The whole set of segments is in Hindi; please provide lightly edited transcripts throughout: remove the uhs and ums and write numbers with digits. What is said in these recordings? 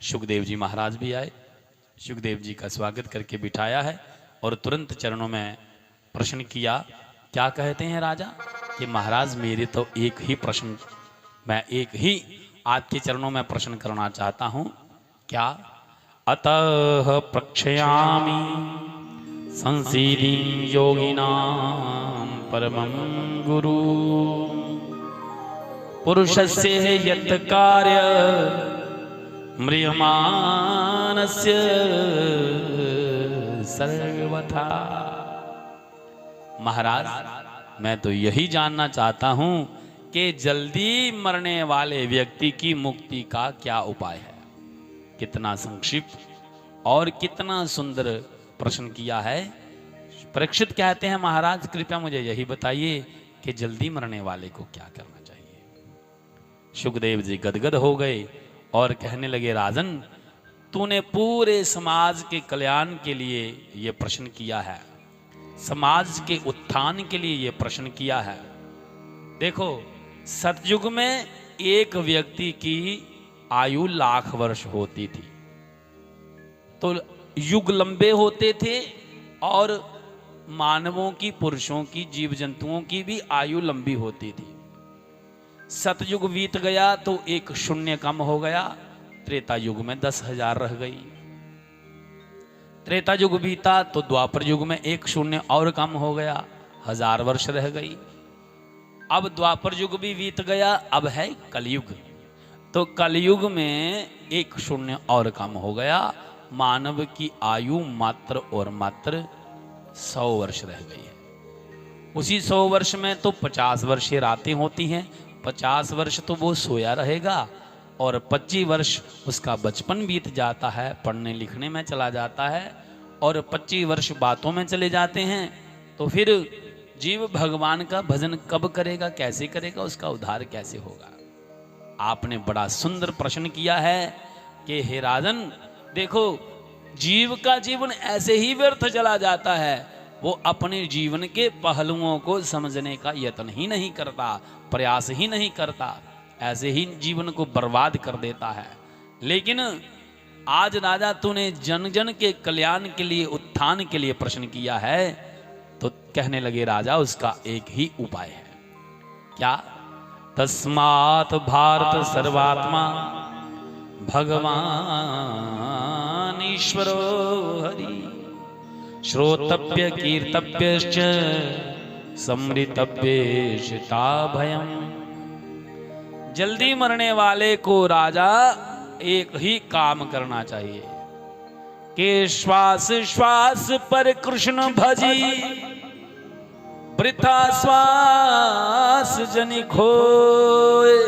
सुखदेव जी महाराज भी आए, सुखदेव जी का स्वागत करके बिठाया है और तुरंत चरणों में प्रश्न किया। क्या कहते हैं राजा कि महाराज मेरे तो एक ही प्रश्न, मैं एक ही आपके चरणों में प्रश्न करना चाहता हूं। क्या? अतः प्रक्षयामि संसीदि योगिनां परमं गुरु पुरुषस्य यत् कार्य म्रियमाणस्य सर्वथा। महाराज मैं तो यही जानना चाहता हूं कि जल्दी मरने वाले व्यक्ति की मुक्ति का क्या उपाय है। कितना संक्षिप्त और कितना सुंदर प्रश्न किया है। परीक्षित कहते हैं महाराज कृपया मुझे यही बताइए कि जल्दी मरने वाले को क्या करना चाहिए। सुखदेव जी गदगद हो गए और कहने लगे, राजन तूने पूरे समाज के कल्याण के लिए यह प्रश्न किया है, समाज के उत्थान के लिए यह प्रश्न किया है। देखो सतयुग में एक व्यक्ति की आयु लाख वर्ष होती थी, तो युग लंबे होते थे और मानवों की, पुरुषों की, जीव जंतुओं की भी आयु लंबी होती थी। सतयुग बीत गया तो एक शून्य कम हो गया, त्रेता युग में 10,000 रह गई। त्रेता युग बीता तो द्वापर युग में एक शून्य और कम हो गया, 1000 वर्ष रह गई। अब द्वापर युग भी बीत गया, अब है कलयुग, तो कलयुग में एक शून्य और कम हो गया। मानव की आयु मात्र और मात्र 100 वर्ष रह गई है। उसी 100 वर्ष में तो 50 वर्ष रातें होती हैं, 50 वर्ष तो वो सोया रहेगा और 25 वर्ष उसका बचपन बीत जाता है, पढ़ने लिखने में चला जाता है और 25 वर्ष बातों में चले जाते हैं। तो फिर जीव भगवान का भजन कब करेगा, कैसे करेगा, उसका उद्धार कैसे होगा। आपने बड़ा सुंदर प्रश्न किया है कि हे राजन देखो जीव का जीवन ऐसे ही व्यर्थ चला जाता है, वो अपने जीवन के पहलुओं को समझने का यत्न ही नहीं करता, प्रयास ही नहीं करता, ऐसे ही जीवन को बर्बाद कर देता है। लेकिन आज राजा तूने जन जन के कल्याण के लिए, उत्थान के लिए प्रश्न किया है, तो कहने लगे राजा उसका एक ही उपाय है। क्या? तस्मात् भारत सर्वात्मा भगवान ईश्वरो हरि श्रोतव्य कीर्तव्यश्च स्मृतव्येषिता भयम्। जल्दी मरने वाले को राजा एक ही काम करना चाहिए कि श्वास श्वास पर कृष्ण भजी, वृथा श्वास जनि खोए,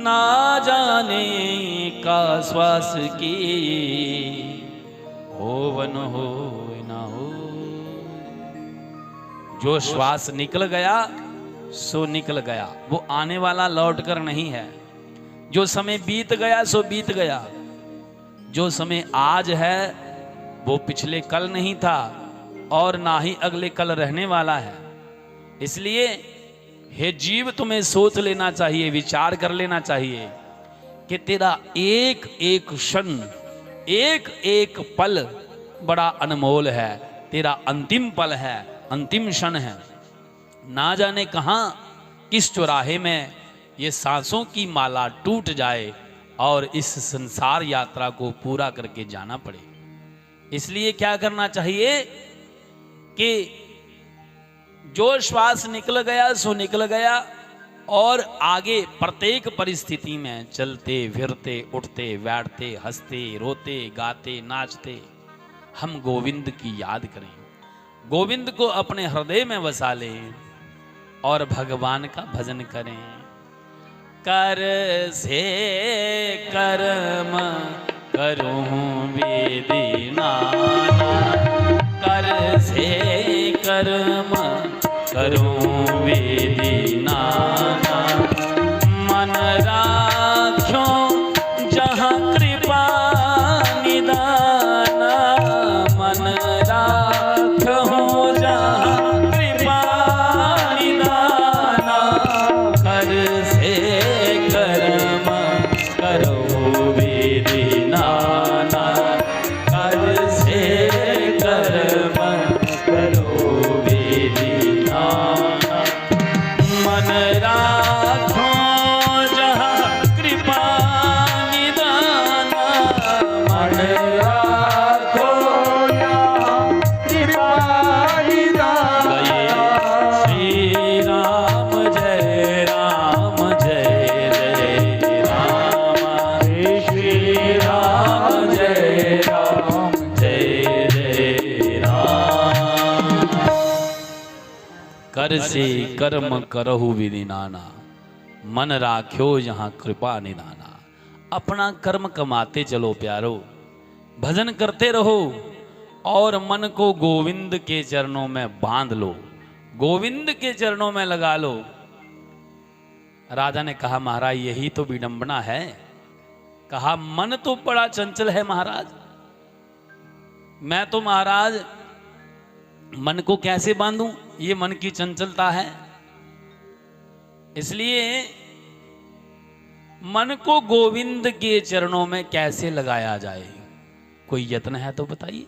ना जाने का श्वास की होवन हो ना हो। जो श्वास निकल गया सो निकल गया, वो आने वाला लौट कर नहीं है। जो समय बीत गया सो बीत गया। जो समय आज है वो पिछले कल नहीं था और ना ही अगले कल रहने वाला है। इसलिए हे जीव तुम्हें सोच लेना चाहिए, विचार कर लेना चाहिए कि तेरा एक एक क्षण, एक एक पल बड़ा अनमोल है, तेरा अंतिम पल है, अंतिम क्षण है। ना जाने कहां किस चौराहे में ये सांसों की माला टूट जाए और इस संसार यात्रा को पूरा करके जाना पड़े। इसलिए क्या करना चाहिए कि जो श्वास निकल गया सो निकल गया और आगे प्रत्येक परिस्थिति में चलते फिरते, उठते बैठते, हंसते रोते, गाते नाचते हम गोविंद की याद करें, गोविंद को अपने हृदय में बसा लें और भगवान का भजन करें। कर से कर्म करूं विधि नाना, कर से कर्म करूं विधि नाना, मन राख्यो जहाँ कृपा निदाना, मन राख्यो जहाँ कृपा निदाना, कर से कर्म करो विधि कर से कर्म करहु विधि नाना, मन राख्यो जहां कृपा निधाना। अपना कर्म कमाते चलो प्यारो, भजन करते रहो और मन को गोविंद के चरणों में बांध लो, गोविंद के चरणों में लगा लो। राजा ने कहा महाराज यही तो विडंबना है। कहा मन तो बड़ा चंचल है महाराज, मैं तो महाराज मन को कैसे बांधूं, ये मन की चंचलता है। इसलिए मन को गोविंद के चरणों में कैसे लगाया जाए, कोई यत्न है तो बताइए।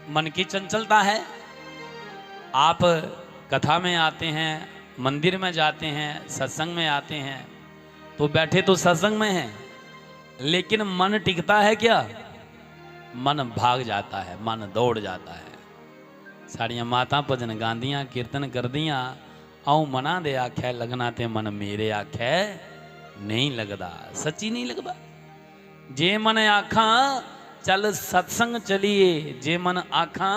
मन की चंचलता है। आप कथा में आते हैं, मंदिर में जाते हैं, सत्संग में आते हैं, तो बैठे तो सत्संग में हैं, लेकिन मन टिकता है क्या? मन भाग जाता है, मन दौड़ जाता है। साड़ियाँ माता भजन गांदियाँ, कीर्तन कर दियाँ, आऊँ मना दे आख्या लगना ते मन मेरे आख्या नहीं लगदा, सच्ची नहीं लगदा। जे मन आखा चल सत्संग चलिए, जे मन आखा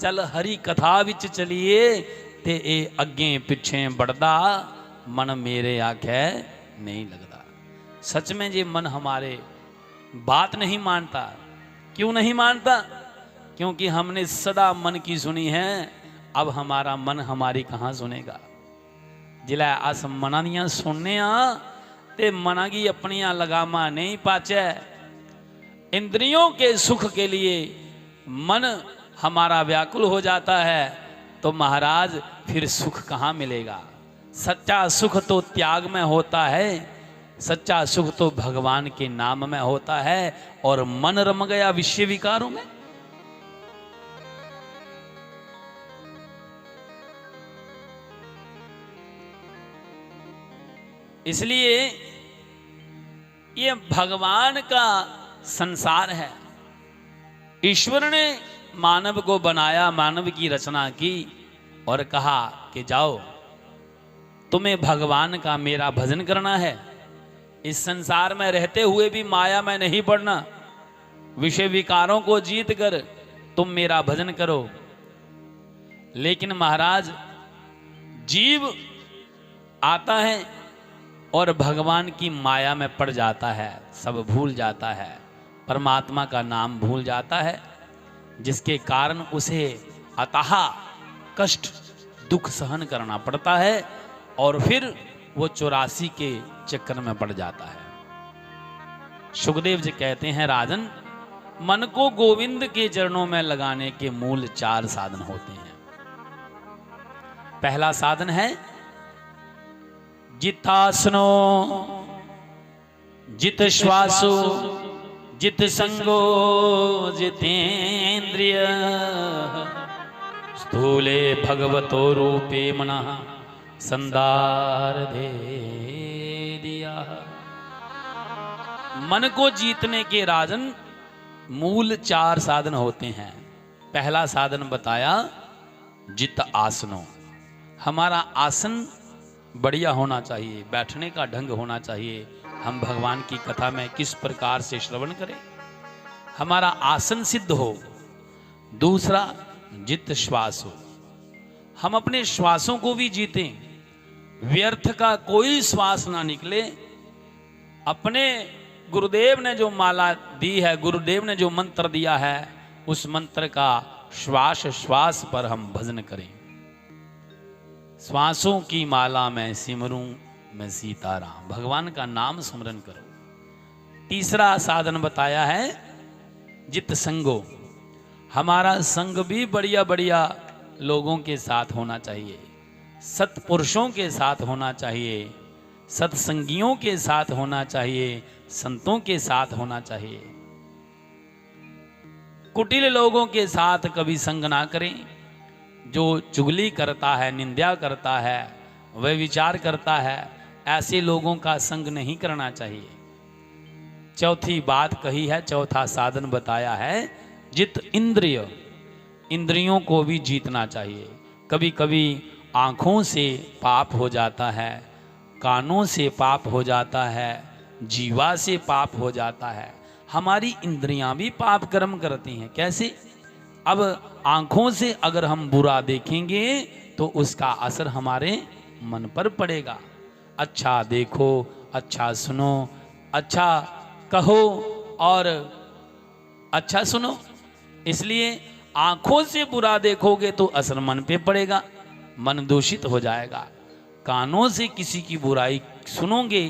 चल हरी कथा विच चलिए, ते ए अगे पिछे बढ़दा, मन मेरे आख्या नहीं लगदा। सच में जे मन हमारे बात नहीं मानता। क्यों नहीं मानता? क्योंकि हमने सदा मन की सुनी है। अब हमारा मन हमारी कहाँ सुनेगा? जिला अस मना दियां सुनने ते मना की अपनियां लगामा नहीं पाचे। इंद्रियों के सुख के लिए मन हमारा व्याकुल हो जाता है, तो महाराज फिर सुख कहाँ मिलेगा? सच्चा सुख तो त्याग में होता है, सच्चा सुख तो भगवान के नाम में होता है। और मन रम गया विषय विकारों में। इसलिए ये भगवान का संसार है। ईश्वर ने मानव को बनाया, मानव की रचना की और कहा कि जाओ तुम्हें भगवान का मेरा भजन करना है। इस संसार में रहते हुए भी माया में नहीं पड़ना, विषय विकारों को जीत कर तुम मेरा भजन करो। लेकिन महाराज जीव आता है और भगवान की माया में पड़ जाता है, सब भूल जाता है, परमात्मा का नाम भूल जाता है, जिसके कारण उसे अतः कष्ट दुख सहन करना पड़ता है और फिर वो 84 के चक्कर में पड़ जाता है। सुखदेव जी कहते हैं राजन, मन को गोविंद के चरणों में लगाने के मूल 4 साधन होते हैं। पहला साधन है जितासनो, जित श्वासो, जित संगो, जितेन्द्रिय, स्थूले भगवतो रूपे मनः संदार दे दिया। मन को जीतने के राजन मूल 4 साधन होते हैं। पहला साधन बताया जित आसनो। हमारा आसन बढ़िया होना चाहिए, बैठने का ढंग होना चाहिए। हम भगवान की कथा में किस प्रकार से श्रवण करें, हमारा आसन सिद्ध हो। दूसरा जित श्वास हो, हम अपने श्वासों को भी जीतें, व्यर्थ का कोई श्वास ना निकले। अपने गुरुदेव ने जो माला दी है, गुरुदेव ने जो मंत्र दिया है, उस मंत्र का श्वास श्वास पर हम भजन करें। श्वासों की माला में सिमरूं मैं सीताराम, भगवान का नाम स्मरण करो। तीसरा साधन बताया है जित संगो। हमारा संग भी बढ़िया बढ़िया लोगों के साथ होना चाहिए, सत्पुरुषों के साथ होना चाहिए, सत्संगियों के साथ होना चाहिए, संतों के साथ होना चाहिए। कुटिल लोगों के साथ कभी संग ना करें। जो चुगली करता है, निंदा करता है, वह विचार करता है, ऐसे लोगों का संग नहीं करना चाहिए। चौथी बात कही है, चौथा साधन बताया है जित इंद्रिय। इंद्रियों को भी जीतना चाहिए। कभी कभी आँखों से पाप हो जाता है, कानों से पाप हो जाता है, जीवा से पाप हो जाता है। हमारी इंद्रियां भी पाप कर्म करती हैं। कैसे? अब आंखों से अगर हम बुरा देखेंगे तो उसका असर हमारे मन पर पड़ेगा। अच्छा देखो, अच्छा सुनो, अच्छा कहो और अच्छा सुनो। इसलिए आंखों से बुरा देखोगे तो असर मन पे पड़ेगा, मन दूषित हो जाएगा। कानों से किसी की बुराई सुनोगे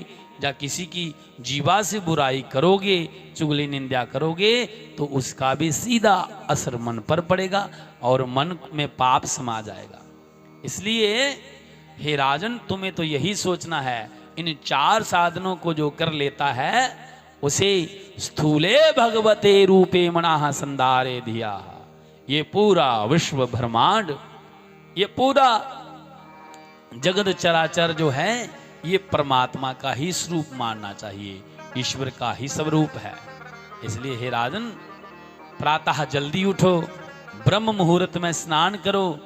या किसी की जीवा से बुराई करोगे, चुगली निंदा करोगे तो उसका भी सीधा असर मन पर पड़ेगा और मन में पाप समा जाएगा। इसलिए हे राजन, तुम्हें तो यही सोचना है, इन 4 साधनों को जो कर लेता है उसे स्थूले भगवते रूपे मनाः संधारे धिया। ये पूरा विश्व ब्रह्मांड, ये पूरा जगत चराचर जो है ये परमात्मा का ही स्वरूप मानना चाहिए, ईश्वर का ही स्वरूप है। इसलिए हे राजन, प्रातः जल्दी उठो, ब्रह्म मुहूर्त में स्नान करो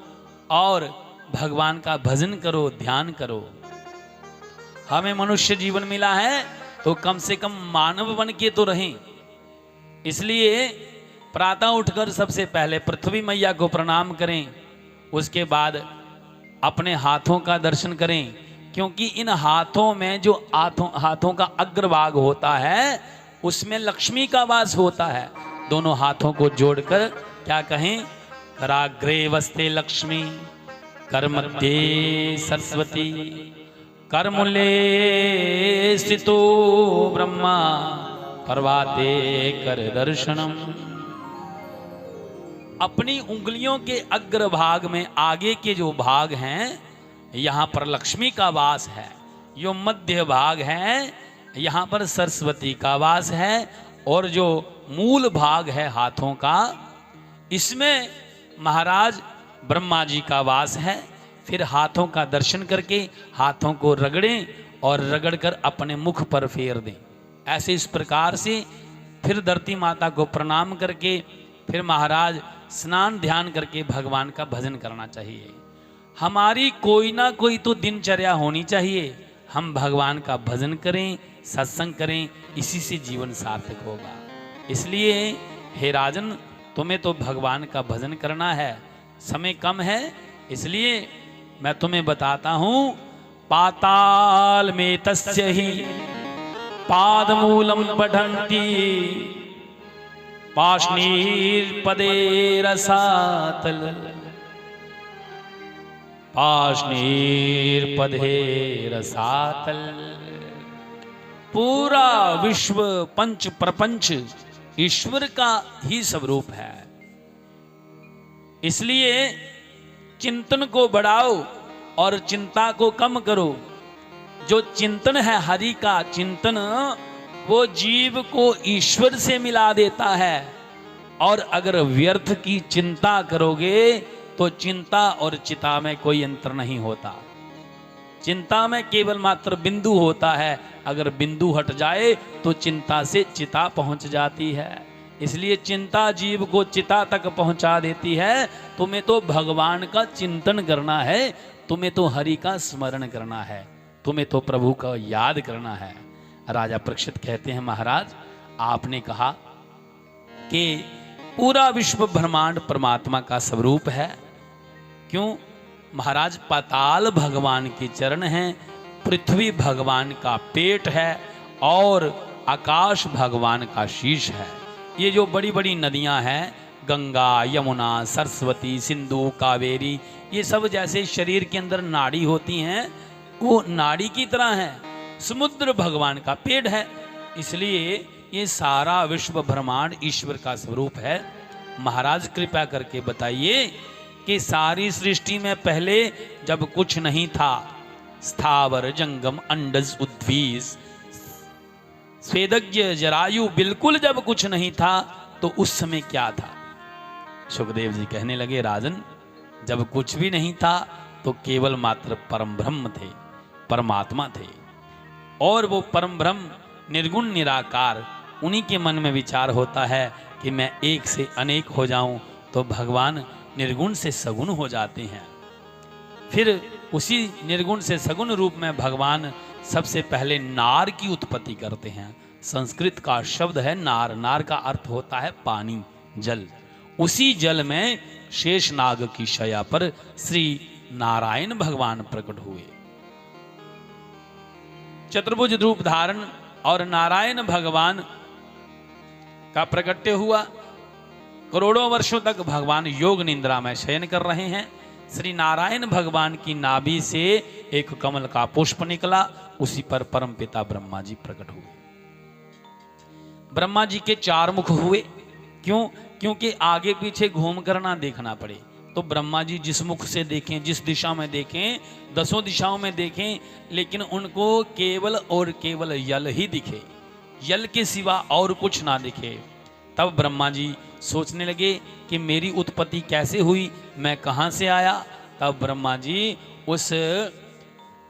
और भगवान का भजन करो, ध्यान करो। हमें मनुष्य जीवन मिला है तो कम से कम मानव बन के तो रहें। इसलिए प्रातः उठकर सबसे पहले पृथ्वी मैया को प्रणाम करें, उसके बाद अपने हाथों का दर्शन करें, क्योंकि इन हाथों में जो हाथों का अग्रभाग होता है उसमें लक्ष्मी का वास होता है। दोनों हाथों को जोड़कर क्या कहें? कराग्रे वस्ते लक्ष्मी, कर मध्ये सरस्वती, कर मूले स्थितो ब्रह्मा, प्रभाते कर दर्शनम। अपनी उंगलियों के अग्रभाग में आगे के जो भाग हैं यहाँ पर लक्ष्मी का वास है, जो मध्य भाग है यहाँ पर सरस्वती का वास है, और जो मूल भाग है हाथों का इसमें महाराज ब्रह्मा जी का वास है। फिर हाथों का दर्शन करके हाथों को रगड़ें और रगड़कर अपने मुख पर फेर दें। ऐसे इस प्रकार से फिर धरती माता को प्रणाम करके फिर महाराज स्नान ध्यान करके भगवान का भजन करना चाहिए। हमारी कोई ना कोई तो दिनचर्या होनी चाहिए, हम भगवान का भजन करें, सत्संग करें, इसी से जीवन सार्थक होगा। इसलिए हे राजन, तुम्हें तो भगवान का भजन करना है, समय कम है, इसलिए मैं तुम्हें बताता हूं। पाताल में तस्य ही पादमूलम पठन्ति, पाषणीर पदे रसातल, पाषणीर पदे रसातल। पूरा विश्व पंच प्रपंच ईश्वर का ही स्वरूप है। इसलिए चिंतन को बढ़ाओ और चिंता को कम करो। जो चिंतन है हरि का चिंतन, वो जीव को ईश्वर से मिला देता है। और अगर व्यर्थ की चिंता करोगे तो चिंता और चिता में कोई अंतर नहीं होता। चिंता में केवल मात्र बिंदु होता है, अगर बिंदु हट जाए तो चिंता से चिता पहुंच जाती है। इसलिए चिंता जीव को चिता तक पहुंचा देती है। तुम्हें तो भगवान का चिंतन करना है, तुम्हें तो हरि का स्मरण करना है, तुम्हें तो प्रभु का याद करना है। राजा परीक्षित कहते हैं, महाराज आपने कहा कि पूरा विश्व ब्रह्मांड परमात्मा का स्वरूप है। क्यों? महाराज पाताल भगवान के चरण हैं, पृथ्वी भगवान का पेट है और आकाश भगवान का शीश है। ये जो बड़ी बड़ी नदियां हैं, गंगा, यमुना, सरस्वती, सिंधु, कावेरी, ये सब जैसे शरीर के अंदर नाड़ी होती हैं, वो नाड़ी की तरह है। समुद्र भगवान का पेट है। इसलिए ये सारा विश्व ब्रह्मांड ईश्वर का स्वरूप है। महाराज कृपया करके बताइए कि सारी सृष्टि में पहले जब कुछ नहीं था, स्थावर जंगम अंडज उद्वीज स्वेदज्ञ जरायु, बिल्कुल जब कुछ नहीं था तो उस समय क्या था? सुखदेव जी कहने लगे, राजन जब कुछ भी नहीं था तो केवल मात्र परम ब्रह्म थे, परमात्मा थे। और वो परम ब्रह्म निर्गुण निराकार, उन्हीं के मन में विचार होता है कि मैं एक से अनेक हो जाऊं, तो भगवान निर्गुण से सगुण हो जाते हैं। फिर उसी निर्गुण से सगुण रूप में भगवान सबसे पहले नार की उत्पत्ति करते हैं। संस्कृत का शब्द है नार। नार का अर्थ होता है पानी, जल। उसी जल में शेषनाग की शया पर श्री नारायण भगवान प्रकट हुए। चतुर्भुज रूप धारण और नारायण भगवान का प्रकट्य हुआ। करोड़ों वर्षों तक भगवान योग निद्रा में शयन कर रहे हैं। श्री नारायण भगवान की नाभि से एक कमल का पुष्प निकला, उसी पर परमपिता ब्रह्मा जी प्रकट हुए। ब्रह्मा जी के 4 मुख हुए। क्यों? क्योंकि आगे पीछे घूम कर ना देखना पड़े। तो ब्रह्मा जी जिस मुख से देखें, जिस दिशा में देखें, 10 दिशाओं में देखें, लेकिन उनको केवल और केवल यल ही दिखे, यल के सिवा और कुछ ना दिखे। तब ब्रह्मा जी सोचने लगे कि मेरी उत्पत्ति कैसे हुई, मैं कहाँ से आया। तब ब्रह्मा जी उस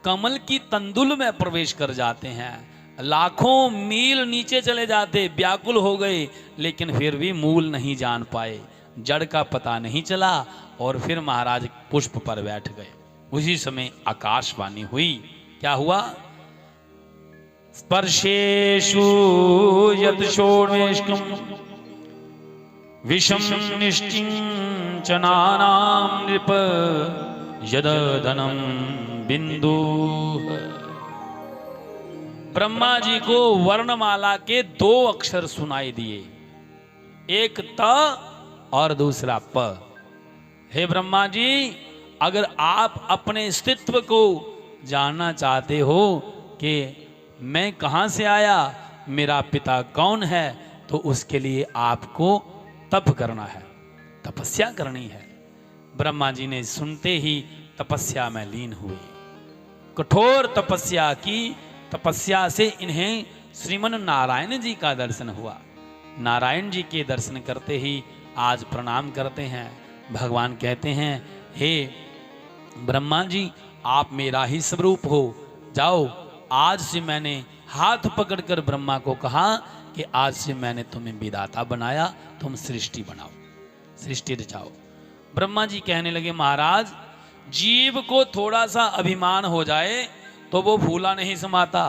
कमल की तंदुल में प्रवेश कर जाते हैं। लाखों मील नीचे चले जाते, व्याकुल हो गए, लेकिन फिर भी मूल नहीं जान पाए, जड़ का पता नहीं चला। और फिर महाराज पुष्प पर बैठ गए। उसी समय आकाशवाणी हुई। क्या हुआ? स्पर्शेषु यत् शोणेष्कं विषम निश्चिंचनानां नृप यदधनं बिंदु। ब्रह्मा जी को वर्णमाला के 2 अक्षर सुनाई दिए, एक त और दूसरा प। हे ब्रह्मा जी, अगर आप अपने अस्तित्व को जानना चाहते हो कि मैं कहाँ से आया, मेरा पिता कौन है, तो उसके लिए आपको तप करना है, तपस्या करनी है। ब्रह्मा जी ने सुनते ही तपस्या में लीन हुए। कठोर तपस्या की। तपस्या से इन्हें श्रीमन नारायण जी का दर्शन हुआ। नारायण जी के दर्शन करते ही आज प्रणाम करते हैं। भगवान कहते हैं, हे ब्रह्मा जी, आप मेरा ही स्वरूप हो। जाओ, आज से मैंने हाथ पकड़कर ब्रह्मा को कहा कि आज से मैंने तुम्हें विधाता बनाया, तुम सृष्टि बनाओ, सृष्टि रचाओ। ब्रह्मा जी कहने लगे, महाराज, जीव को थोड़ा सा अभिमान हो जाए तो वो फूला नहीं समाता।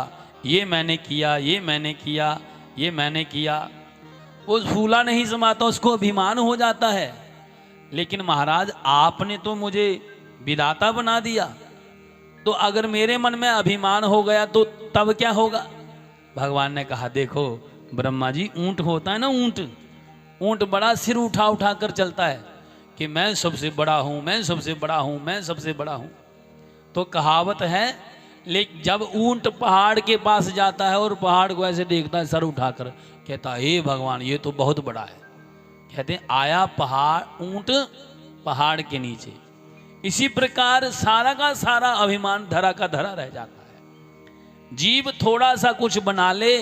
ये मैंने किया, ये मैंने किया, ये मैंने किया, वो फूला नहीं समाता, उसको अभिमान हो जाता है। लेकिन महाराज, आपने तो मुझे विधाता बना दिया, तो अगर मेरे मन में अभिमान हो गया तो तब क्या होगा? भगवान ने कहा, देखो ब्रह्मा जी, ऊंट होता है ना, ऊंट बड़ा सिर उठा उठा कर चलता है कि मैं सबसे बड़ा हूं, मैं सबसे बड़ा हूं, मैं सबसे बड़ा हूं। तो कहावत है, लेकिन जब ऊंट पहाड़ के पास जाता है और पहाड़ को ऐसे देखता है सर उठाकर, कहता है, हे भगवान, ये तो बहुत बड़ा है। कहते हैं, आया पहाड़, ऊंट पहाड़ के नीचे। इसी प्रकार सारा का सारा अभिमान धरा का धरा रह जाता है। जीव थोड़ा सा कुछ बना ले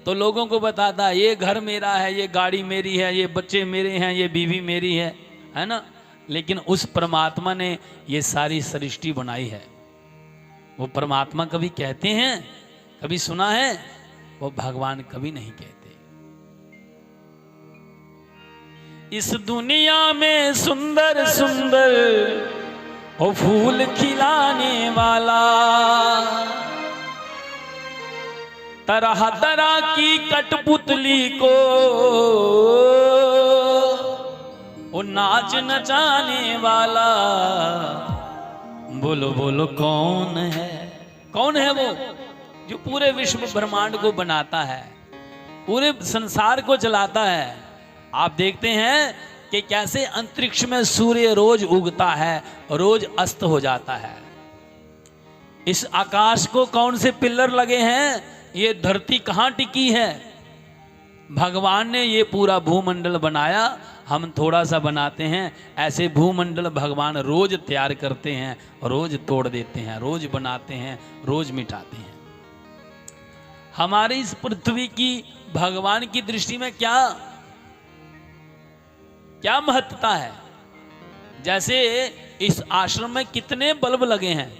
तो लोगों को बताता है, ये घर मेरा है, ये गाड़ी मेरी है, ये बच्चे मेरे हैं, ये बीवी मेरी है ना। लेकिन उस परमात्मा ने ये सारी सृष्टि बनाई है। वो परमात्मा कभी कहते हैं, कभी सुना है? वो भगवान कभी नहीं कहते। इस दुनिया में सुंदर सुंदर वो फूल खिलाने वाला, तरह तरह की कठपुतली को वो नाच नचाने वाला, बोलो बोलो कौन है? कौन है वो जो पूरे विश्व ब्रह्मांड को बनाता है, पूरे संसार को चलाता है? आप देखते हैं कि कैसे अंतरिक्ष में सूर्य रोज उगता है, रोज अस्त हो जाता है। इस आकाश को कौन से पिलर लगे हैं? ये धरती कहाँ टिकी है? भगवान ने ये पूरा भूमंडल बनाया, हम थोड़ा सा बनाते हैं। ऐसे भूमंडल भगवान रोज तैयार करते हैं, रोज तोड़ देते हैं, रोज बनाते हैं, रोज मिटाते हैं। हमारी इस पृथ्वी की भगवान की दृष्टि में क्या क्या महत्ता है? जैसे इस आश्रम में कितने बल्ब लगे हैं,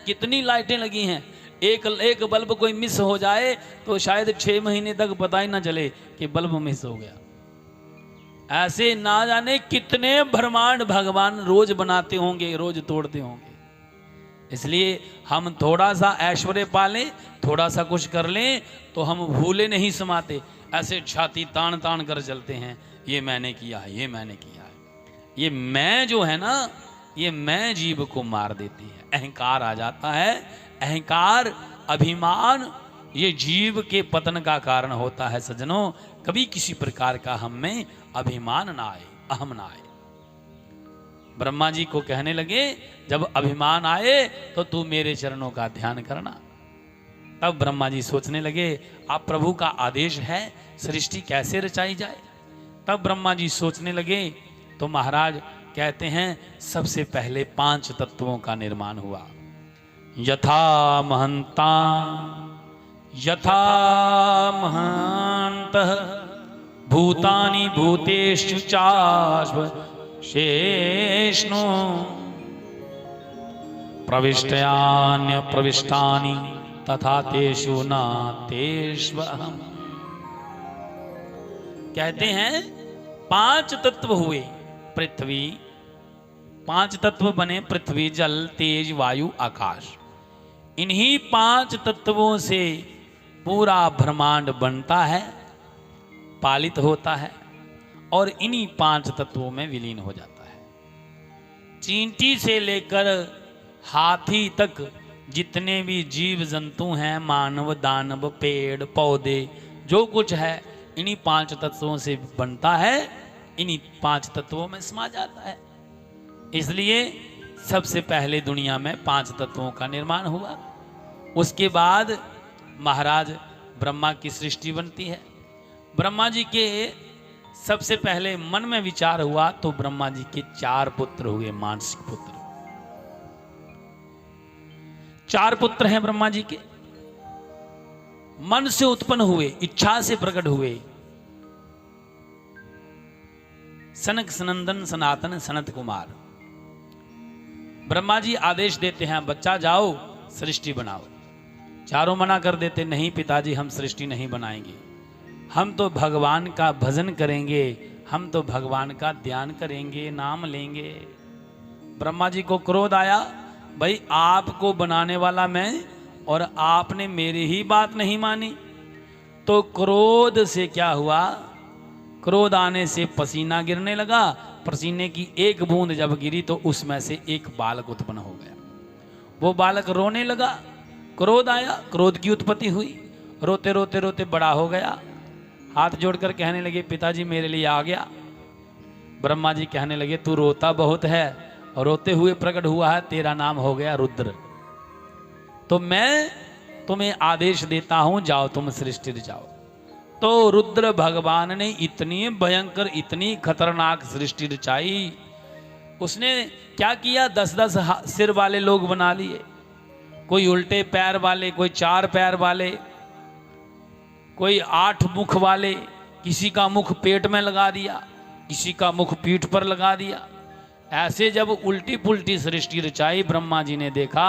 कितनी लाइटें लगी हैं। एक बल्ब कोई मिस हो जाए तो शायद 6 महीने तक पता ही ना चले कि बल्ब मिस हो गया। ऐसे ना जाने कितने ब्रह्मांड भगवान रोज बनाते होंगे, रोज तोड़ते होंगे। इसलिए हम थोड़ा सा ऐश्वर्य पालें, थोड़ा सा कुछ कर लें तो हम भूले नहीं समाते, ऐसे छाती तान तान कर चलते हैं, ये मैंने किया है, ये मैंने किया है। ये मैं जो है ना, ये मैं जीव को मार देती है, अहंकार आ जाता है। अहंकार, अभिमान, ये जीव के पतन का कारण होता है सज्जनों। कभी किसी प्रकार का हम में अभिमान ना आए, अहम ना आए। ब्रह्मा जी को कहने लगे जब अभिमान आए तो तू मेरे चरणों का ध्यान करना। तब ब्रह्मा जी सोचने लगे आप प्रभु का आदेश है, सृष्टि कैसे रचाई जाए। तब ब्रह्मा जी सोचने लगे तो महाराज कहते हैं सबसे पहले 5 तत्वों का निर्माण हुआ। यथा महंता यथा महन्तः भूतानि भूतेषु चाश्व शेष्णो प्रविष्टयान्य प्रविष्टानि तथा तेषु न तेष्वहम्। कहते हैं 5 तत्व हुए पृथ्वी, 5 तत्व बने पृथ्वी, जल, तेज, वायु, आकाश। इन्हीं 5 तत्वों से पूरा ब्रह्मांड बनता है, पालित होता है और इन्हीं 5 तत्वों में विलीन हो जाता है। चींटी से लेकर हाथी तक जितने भी जीव जंतु हैं, मानव, दानव, पेड़ पौधे, जो कुछ है इन्हीं 5 तत्वों से बनता है, इन्हीं 5 तत्वों में समा जाता है। इसलिए सबसे पहले दुनिया में 5 तत्वों का निर्माण हुआ। उसके बाद महाराज ब्रह्मा की सृष्टि बनती है। ब्रह्मा जी के सबसे पहले मन में विचार हुआ तो ब्रह्मा जी के 4 पुत्र हुए, मानसिक पुत्र। 4 पुत्र हैं ब्रह्मा जी के, मन से उत्पन्न हुए, इच्छा से प्रकट हुए। सनक सनंदन सनातन सनत कुमार। ब्रह्मा जी आदेश देते हैं बच्चा जाओ सृष्टि बनाओ। चारों मना कर देते, नहीं पिताजी हम सृष्टि नहीं बनाएंगे, हम तो भगवान का भजन करेंगे, हम तो भगवान का ध्यान करेंगे, नाम लेंगे। ब्रह्मा जी को क्रोध आया, भाई आपको बनाने वाला मैं और आपने मेरी ही बात नहीं मानी। तो क्रोध से क्या हुआ, क्रोध आने से पसीना गिरने लगा। पसीने की एक बूंद जब गिरी तो उसमें से एक बालक उत्पन्न हो गया। वो बालक रोने लगा, क्रोध आया, क्रोध की उत्पत्ति हुई, रोते रोते रोते बड़ा हो गया। हाथ जोड़कर कहने लगे पिताजी मेरे लिए आ गया। ब्रह्मा जी कहने लगे तू रोता बहुत है और रोते हुए प्रकट हुआ है, तेरा नाम हो गया रुद्र। तो मैं तुम्हें आदेश देता हूं जाओ तुम सृष्टि रचाओ। तो रुद्र भगवान ने इतनी भयंकर, इतनी खतरनाक सृष्टि रचाई। उसने क्या किया, 10-10 सिर वाले लोग बना लिए, कोई उल्टे पैर वाले, कोई 4 पैर वाले, कोई 8 मुख वाले। किसी का मुख पेट में लगा दिया, किसी का मुख पीठ पर लगा दिया। ऐसे जब उल्टी पुल्टी सृष्टि रचाई, ब्रह्मा जी ने देखा,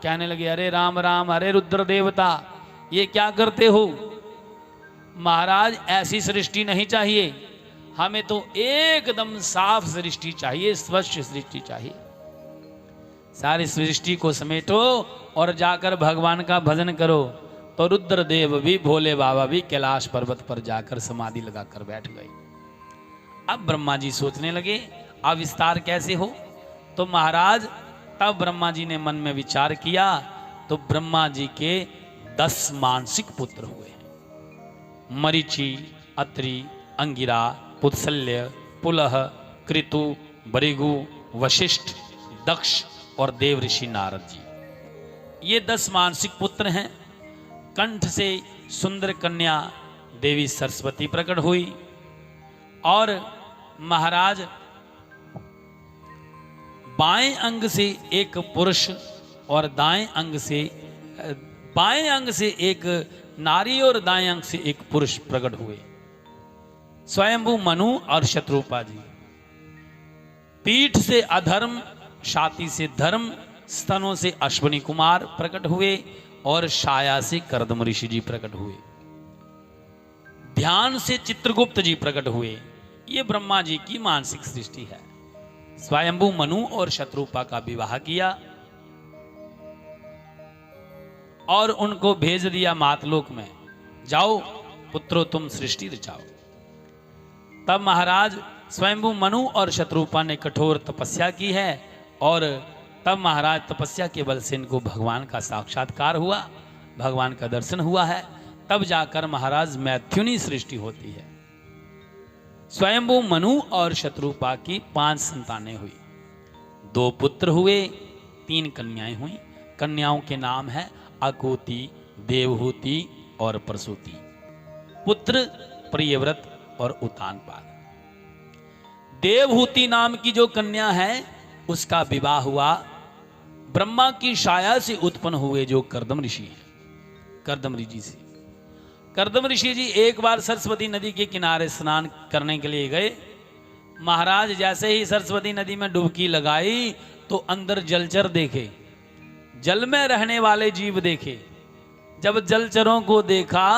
कहने लगे अरे राम राम, अरे रुद्र देवता ये क्या करते हो। महाराज ऐसी सृष्टि नहीं चाहिए, हमें तो एकदम साफ सृष्टि चाहिए, स्वच्छ सृष्टि चाहिए। सारी सृष्टि को समेटो और जाकर भगवान का भजन करो। तो रुद्रदेव भी, भोले बाबा भी कैलाश पर्वत पर जाकर समाधि लगाकर बैठ गए। अब ब्रह्मा जी सोचने लगे अब विस्तार कैसे हो। तो महाराज तब ब्रह्मा जी ने मन में विचार किया तो ब्रह्मा जी के 10 मानसिक पुत्र हुए। मरीचि, अत्रि, अंगिरा, पुत्सल्य, पुलह, कृतु, बरिगु, वशिष्ठ, दक्ष और देव ऋषि नारद जी। ये 10 मानसिक पुत्र हैं। कंठ से सुंदर कन्या देवी सरस्वती प्रकट हुई और महाराज बाएं अंग से एक पुरुष और दाएं अंग से, बाएं अंग से एक नारी और दाएं अंग से एक पुरुष प्रकट हुए, स्वयंभू मनु और शत्रुपा जी। पीठ से अधर्म, छाती से धर्म, स्तनों से अश्वनी कुमार प्रकट हुए और छाया से कर्दम ऋषि जी प्रकट हुए। ध्यान से चित्रगुप्त जी प्रकट हुए। ये ब्रह्मा जी की मानसिक सृष्टि है। स्वयंभू मनु और शत्रुपा का विवाह किया और उनको भेज दिया मातलोक में, जाओ पुत्रो तुम सृष्टि रचाओ। तब महाराज स्वयंभू मनु और शत्रुपा ने कठोर तपस्या की है और तब महाराज तपस्या के बल से इनको भगवान का साक्षात्कार हुआ, भगवान का दर्शन हुआ है। तब जाकर महाराज मैथुनी सृष्टि होती है। स्वयंभू मनु और शत्रुपा की 5 संतानें हुई, 2 पुत्र हुए, 3 कन्याएं हुई। कन्याओं के नाम है अकुति, देवहूति और प्रसूति। पुत्र प्रियव्रत और उतानपाद। देवहूति नाम की जो कन्या है उसका विवाह हुआ ब्रह्मा की छाया से उत्पन्न हुए जो कर्दम ऋषि हैं, कर्दम ऋषि से। कर्दम ऋषि जी एक बार सरस्वती नदी के किनारे स्नान करने के लिए गए। महाराज जैसे ही सरस्वती नदी में डुबकी लगाई तो अंदर जलचर देखे, जल में रहने वाले जीव देखे। जब जलचरों को देखा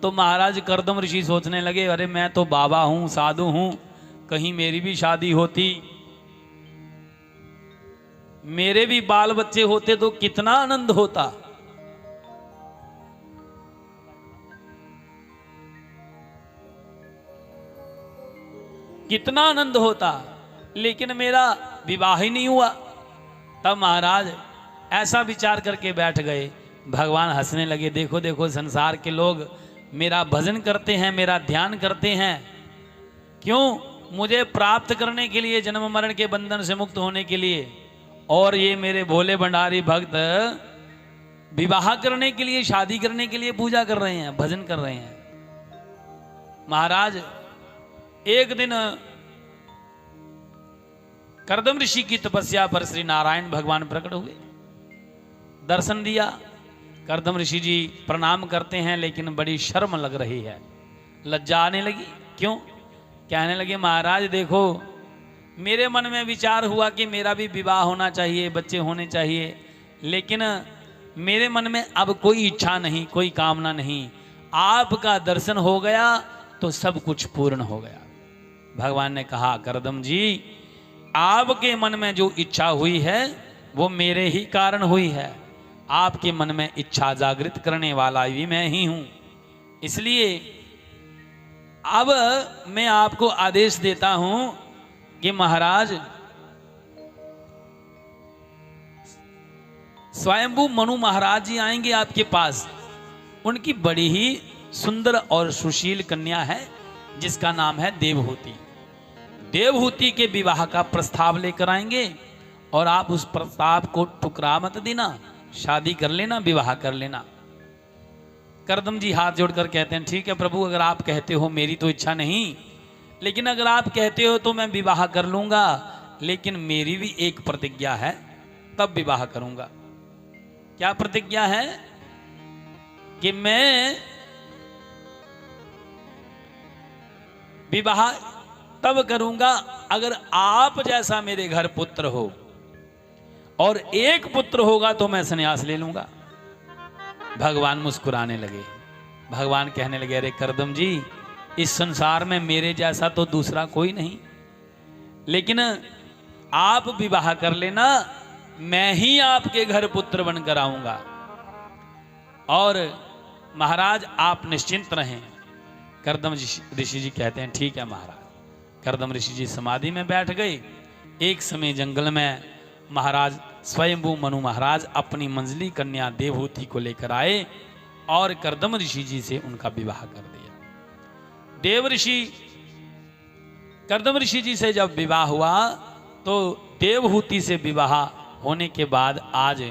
तो महाराज कर्दम ऋषि सोचने लगे, अरे मैं तो बाबा हूं, साधु हूं, कहीं मेरी भी शादी होती, मेरे भी बाल बच्चे होते तो कितना आनंद होता। कितना आनंद होता, लेकिन मेरा विवाह ही नहीं हुआ। तब महाराज ऐसा विचार करके बैठ गए। भगवान हंसने लगे, देखो देखो संसार के लोग मेरा भजन करते हैं, मेरा ध्यान करते हैं, क्यों? मुझे प्राप्त करने के लिए, जन्म मरण के बंधन से मुक्त होने के लिए। और ये मेरे भोले भंडारी भक्त विवाह करने के लिए, शादी करने के लिए पूजा कर रहे हैं, भजन कर रहे हैं। महाराज एक दिन कर्दम ऋषि की तपस्या पर श्री नारायण भगवान प्रकट हुए, दर्शन दिया। कर्दम ऋषि जी प्रणाम करते हैं लेकिन बड़ी शर्म लग रही है, लज्जा आने लगी। क्यों? कहने लगे, महाराज देखो मेरे मन में विचार हुआ कि मेरा भी विवाह होना चाहिए, बच्चे होने चाहिए, लेकिन मेरे मन में अब कोई इच्छा नहीं, कोई कामना नहीं। आपका दर्शन हो गया तो सब कुछ पूर्ण हो गया। भगवान ने कहा, कर्दम जी आपके मन में जो इच्छा हुई है वो मेरे ही कारण हुई है। आपके मन में इच्छा जागृत करने वाला भी मैं ही हूं। इसलिए अब मैं आपको आदेश देता हूं कि महाराज स्वयंभू मनु महाराज जी आएंगे आपके पास। उनकी बड़ी ही सुंदर और सुशील कन्या है जिसका नाम है देवहूति। देवहूति के विवाह का प्रस्ताव लेकर आएंगे और आप उस प्रस्ताव को ठुकरा मत देना, शादी कर लेना, विवाह कर लेना। कर्दम जी हाथ जोड़कर कहते हैं, ठीक है प्रभु, अगर आप कहते हो, मेरी तो इच्छा नहीं, लेकिन अगर आप कहते हो तो मैं विवाह कर लूंगा, लेकिन मेरी भी एक प्रतिज्ञा है, तब विवाह करूंगा। क्या प्रतिज्ञा है? कि मैं विवाह तब करूंगा अगर आप जैसा मेरे घर पुत्र हो, और एक पुत्र होगा तो मैं संन्यास ले लूंगा। भगवान मुस्कुराने लगे। भगवान कहने लगे, अरे कर्दम जी, इस संसार में मेरे जैसा तो दूसरा कोई नहीं, लेकिन आप विवाह कर लेना, मैं ही आपके घर पुत्र बनकर आऊंगा। और महाराज आप निश्चिंत रहें। कर्दम ऋषि जी कहते हैं, ठीक है महाराज। कर्दम ऋषि जी समाधि में बैठ गए। एक समय जंगल में महाराज स्वयंभू मनु महाराज अपनी मंजली कन्या देवहूति को लेकर आए और कर्दम ऋषि जी से उनका विवाह कर दिया। कर्दम ऋषि जी से जब विवाह हुआ तो देवहूति से विवाह होने के बाद आज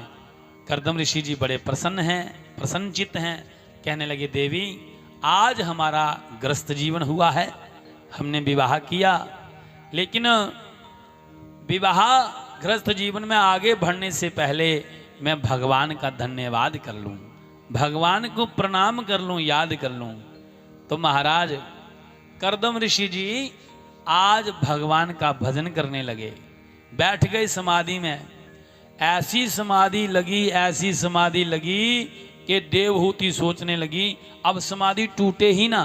कर्दम ऋषि जी बड़े प्रसन्नचित्त हैं। कहने लगे, देवी आज हमारा ग्रस्त जीवन हुआ है, हमने विवाह किया, लेकिन विवाह ग्रस्त जीवन में आगे बढ़ने से पहले मैं भगवान का धन्यवाद कर लूं, भगवान को प्रणाम कर लूं, याद कर लूं। तो महाराज कर्दम ऋषि जी आज भगवान का भजन करने लगे, बैठ गए समाधि में। ऐसी समाधि लगी कि देवहूति सोचने लगी अब समाधि टूटे ही ना।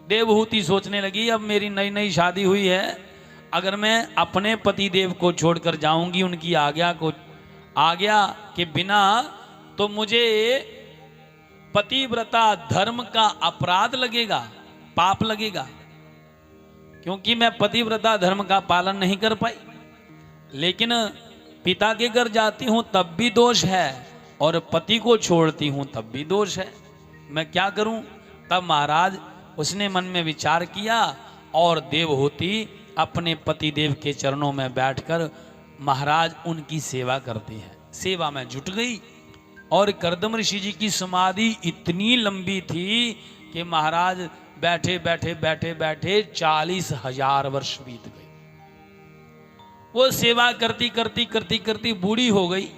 देवहूति सोचने लगी अब मेरी नई शादी हुई है, अगर मैं अपने पति देव को छोड़कर जाऊंगी उनकी आज्ञा के बिना, तो मुझे पतिव्रता धर्म का अपराध लगेगा, पाप लगेगा, क्योंकि मैं पतिव्रता धर्म का पालन नहीं कर पाई। लेकिन पिता के घर जाती हूं तब भी दोष है, और पति को छोड़ती हूं तब भी दोष है, मैं क्या करूं? तब महाराज उसने मन में विचार किया और देवहूति अपने पति देव के चरणों में बैठकर महाराज उनकी सेवा करती है। सेवा में जुट गई और कर्दम ऋषि जी की समाधि इतनी लंबी थी कि महाराज बैठे बैठे बैठे बैठे 40,000 वर्ष बीत गए। वो सेवा करती करती करती करती बूढ़ी हो गई।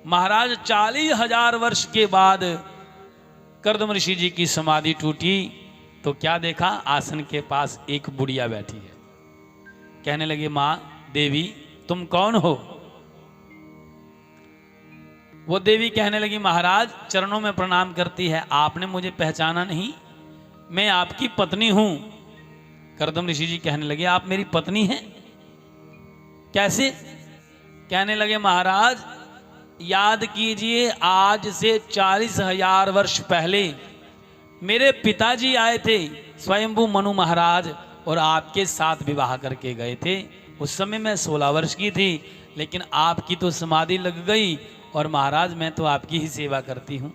महाराज 40,000 वर्ष के बाद कर्दम ऋषि जी की समाधि टूटी तो क्या देखा? आसन के पास एक बुढ़िया बैठी है। कहने लगे, मां देवी तुम कौन हो? वो देवी कहने लगी, महाराज चरणों में प्रणाम करती है, आपने मुझे पहचाना नहीं? मैं आपकी पत्नी हूं। कर्दम ऋषि जी कहने लगे, आप मेरी पत्नी हैं? कैसे? कहने लगे, महाराज याद कीजिए, आज से 40,000 वर्ष पहले मेरे पिताजी आए थे, स्वयंभू मनु महाराज, और आपके साथ विवाह करके गए थे। उस समय मैं 16 वर्ष की थी, लेकिन आपकी तो समाधि लग गई और महाराज मैं तो आपकी ही सेवा करती हूं।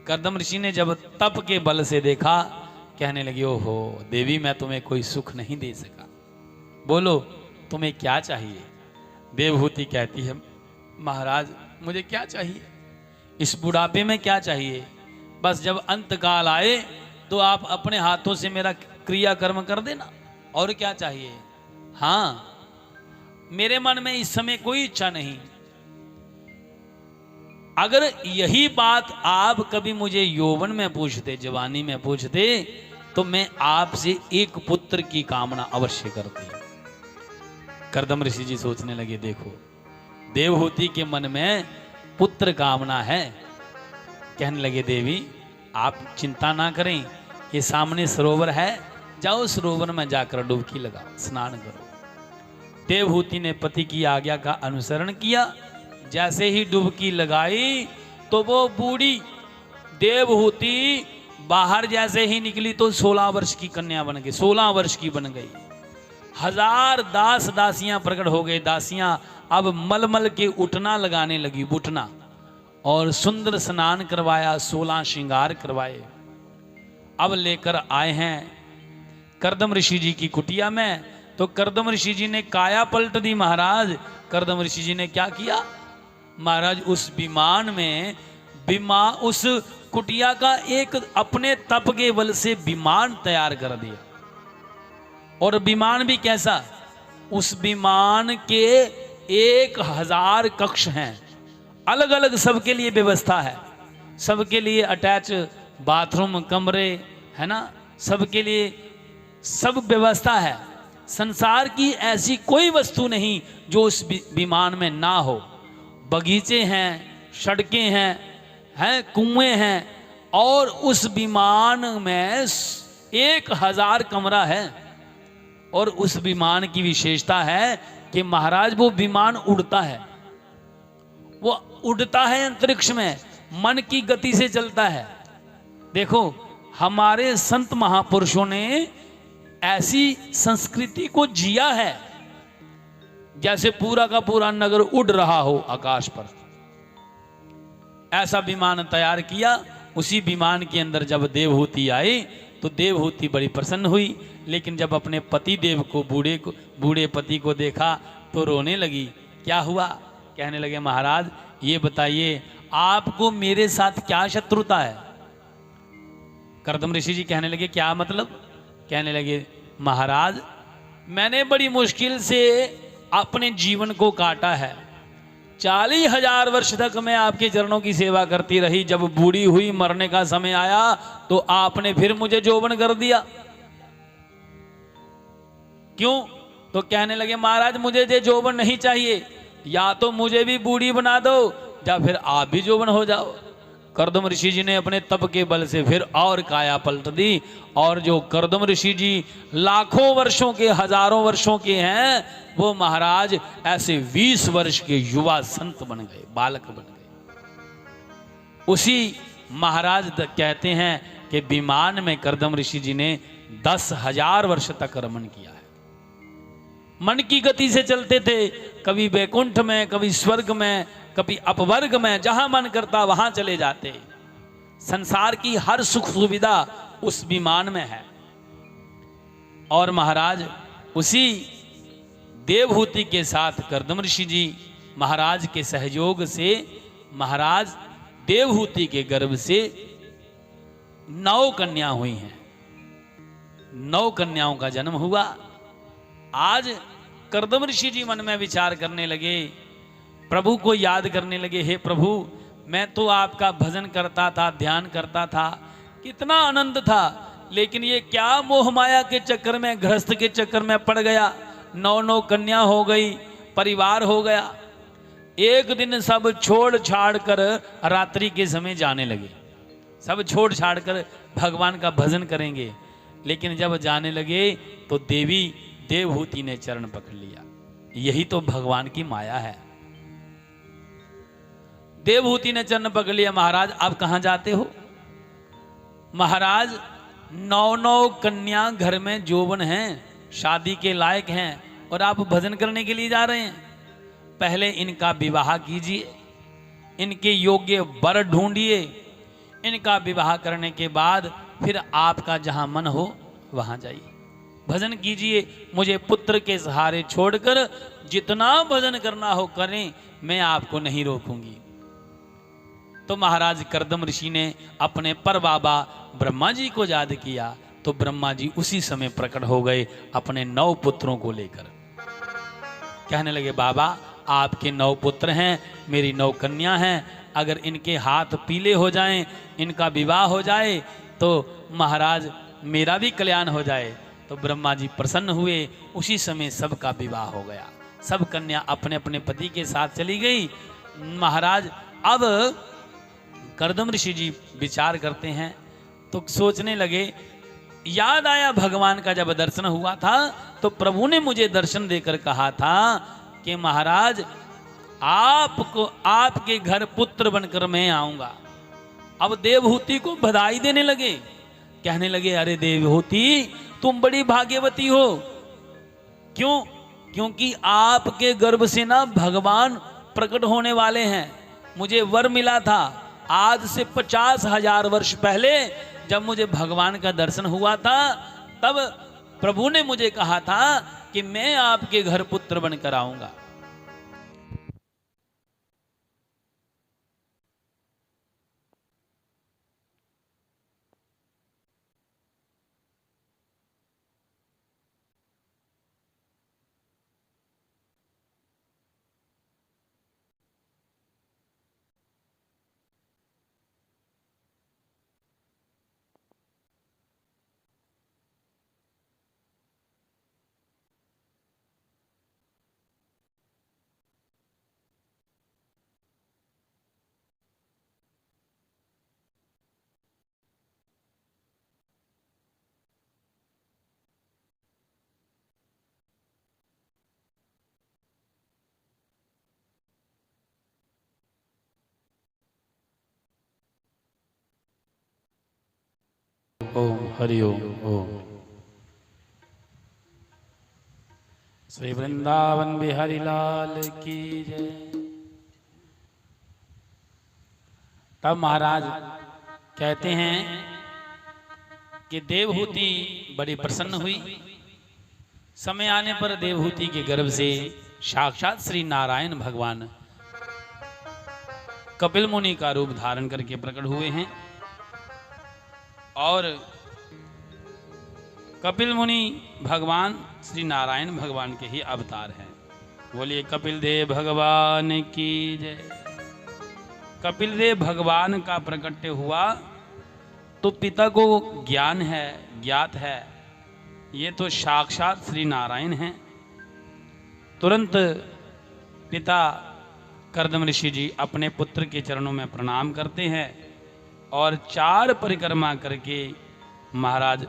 कर्दम ऋषि ने जब तप के बल से देखा, कहने लगे, ओहो देवी मैं तुम्हें कोई सुख नहीं दे सका, बोलो तुम्हें क्या चाहिए? देवहूति कहती है, महाराज मुझे क्या चाहिए? इस बुढ़ापे में क्या चाहिए? बस जब अंत काल आए तो आप अपने हाथों से मेरा क्रिया कर्म कर देना, और क्या चाहिए? हाँ, मेरे मन में इस समय कोई इच्छा नहीं। अगर यही बात आप कभी मुझे यौवन में पूछते, जवानी में पूछते, तो मैं आपसे एक पुत्र की कामना अवश्य करती। कर्दम ऋषि जी सोचने लगे, देखो देवहूति के मन में पुत्र कामना है। कहने लगे, देवी आप चिंता ना करें, ये सामने सरोवर है, जाओ सरोवर में जाकर डुबकी लगाओ, स्नान करो। देवहूति ने पति की आज्ञा का अनुसरण किया। जैसे ही डुबकी लगाई तो वो बूढ़ी देवहूति बाहर जैसे ही निकली तो 16 वर्ष की कन्या बन गई, 16 वर्ष की बन गई। 1000 दास दासियां प्रकट हो गए। दासियां अब मलमल के उठना लगाने लगी, बुटना, और सुंदर स्नान करवाया, 16 श्रृंगार करवाए। अब लेकर आए हैं कर्दम ऋषि जी की कुटिया में। तो कर्दम ऋषि जी ने काया पलट दी। महाराज कर्दम ऋषि जी ने क्या किया? महाराज उस विमान में उस कुटिया का एक अपने तप के बल से विमान तैयार कर दिया। और विमान भी कैसा? उस विमान के 1000 कक्ष हैं, अलग अलग सबके लिए व्यवस्था है, सबके लिए अटैच बाथरूम, कमरे, है ना, सबके लिए सब व्यवस्था है। संसार की ऐसी कोई वस्तु नहीं जो उस विमान में ना हो। बगीचे हैं, सड़कें हैं, कुएं हैं, और उस विमान में 1000 कमरा है। और उस विमान की विशेषता है कि महाराज वो विमान उड़ता है, वो उड़ता है अंतरिक्ष में, मन की गति से चलता है। देखो हमारे संत महापुरुषों ने ऐसी संस्कृति को जिया है जैसे पूरा का पूरा नगर उड़ रहा हो आकाश पर। ऐसा विमान तैयार किया। उसी विमान के अंदर जब देवहूति आई तो देवहूति बड़ी प्रसन्न हुई, लेकिन जब अपने पति देव को बूढ़े पति को देखा तो रोने लगी। क्या हुआ? कहने लगे, महाराज ये बताइए आपको मेरे साथ क्या शत्रुता है? कर्दम ऋषि जी कहने लगे, क्या मतलब? कहने लगे, महाराज मैंने बड़ी मुश्किल से अपने जीवन को काटा है। 40,000 वर्ष तक मैं आपके चरणों की सेवा करती रही। जब बूढ़ी हुई, मरने का समय आया तो आपने फिर मुझे जौवन कर दिया। क्यों? तो कहने लगे, महाराज मुझे ये जौवन नहीं चाहिए, या तो मुझे भी बूढ़ी बना दो या फिर आप भी जौवन हो जाओ। कर्दम ऋषि जी ने अपने तप के बल से फिर और काया पलट दी। और जो कर्दम ऋषि जी लाखों वर्षों के, हजारों वर्षों के हैं, वो महाराज ऐसे 20 वर्ष के युवा संत बन गए, बालक बन गए। उसी महाराज कहते हैं कि विमान में कर्दम ऋषि जी ने 10,000 वर्ष तक रमन किया है। मन की गति से चलते थे, कभी वैकुंठ में, कभी स्वर्ग में, कभी अपवर्ग में, जहां मन करता वहां चले जाते। संसार की हर सुख सुविधा उस विमान में है। और महाराज उसी देवहूति के साथ कर्दम ऋषि जी महाराज के सहयोग से महाराज देवहूति के गर्भ से 9 कन्या हुई हैं। 9 कन्याओं का जन्म हुआ। आज कर्दम ऋषि जी मन में विचार करने लगे, प्रभु को याद करने लगे, हे प्रभु मैं तो आपका भजन करता था, ध्यान करता था, कितना आनंद था, लेकिन ये क्या मोह माया के चक्कर में, गृहस्थ के चक्कर में पड़ गया। 9 कन्या हो गई, परिवार हो गया। एक दिन सब छोड़ छाड़ कर रात्रि के समय जाने लगे। सब छोड़ छाड़ कर भगवान का भजन करेंगे, लेकिन जब जाने लगे तो देवी देवहूति ने चरण पकड़ लिया। यही तो भगवान की माया है। देवहूति ने चरण पकड़ लिया, महाराज आप कहां जाते हो? महाराज 9 कन्या घर में जोबन हैं, शादी के लायक हैं, और आप भजन करने के लिए जा रहे हैं। पहले इनका विवाह कीजिए, इनके योग्य वर ढूंढिए, इनका विवाह करने के बाद फिर आपका जहां मन हो वहां जाइए, भजन कीजिए। मुझे पुत्र के सहारे छोड़कर जितना भजन करना हो करें, मैं आपको नहीं रोकूंगी। तो महाराज कर्दम ऋषि ने अपने पर बाबा ब्रह्मा जी को याद किया, तो ब्रह्मा जी उसी समय प्रकट हो गए अपने 9 पुत्रों को लेकर। कहने लगे, बाबा आपके 9 पुत्र हैं, मेरी 9 कन्या हैं, अगर इनके हाथ पीले हो जाएं, इनका विवाह हो जाए तो महाराज मेरा भी कल्याण हो जाए। तो ब्रह्मा जी प्रसन्न हुए। उसी समय सबका विवाह हो गया। सब कन्या अपने अपने पति के साथ चली गई। महाराज अब कर्दम ऋषि जी विचार करते हैं तो सोचने लगे, याद आया भगवान का जब दर्शन हुआ था तो प्रभु ने मुझे दर्शन देकर कहा था कि महाराज आपको, आपके घर पुत्र बनकर मैं आऊंगा। अब देवहूति को बधाई देने लगे, कहने लगे, अरे देवहूति तुम बड़ी भाग्यवती हो। क्यों? क्योंकि आपके गर्भ से ना भगवान प्रकट होने वाले हैं। मुझे वर मिला था आज से 50,000 वर्ष पहले, जब मुझे भगवान का दर्शन हुआ था तब प्रभु ने मुझे कहा था कि मैं आपके घर पुत्र बनकर आऊंगा। ओम हरि ओम। ओम श्री वृंदावन बिहारी लाल की जय। तब महाराज कहते हैं कि देवहूति बड़ी प्रसन्न हुई। समय आने पर देवहूति के गर्भ से साक्षात श्री नारायण भगवान कपिल मुनि का रूप धारण करके प्रकट हुए हैं। और कपिल मुनि भगवान श्री नारायण भगवान के ही अवतार हैं। बोलिए कपिल देव भगवान की जय। कपिल देव भगवान का प्रकट्य हुआ तो पिता को ज्ञान है, ज्ञात है, ये तो साक्षात श्री नारायण हैं। तुरंत पिता कर्दम ऋषि जी अपने पुत्र के चरणों में प्रणाम करते हैं और 4 परिक्रमा करके महाराज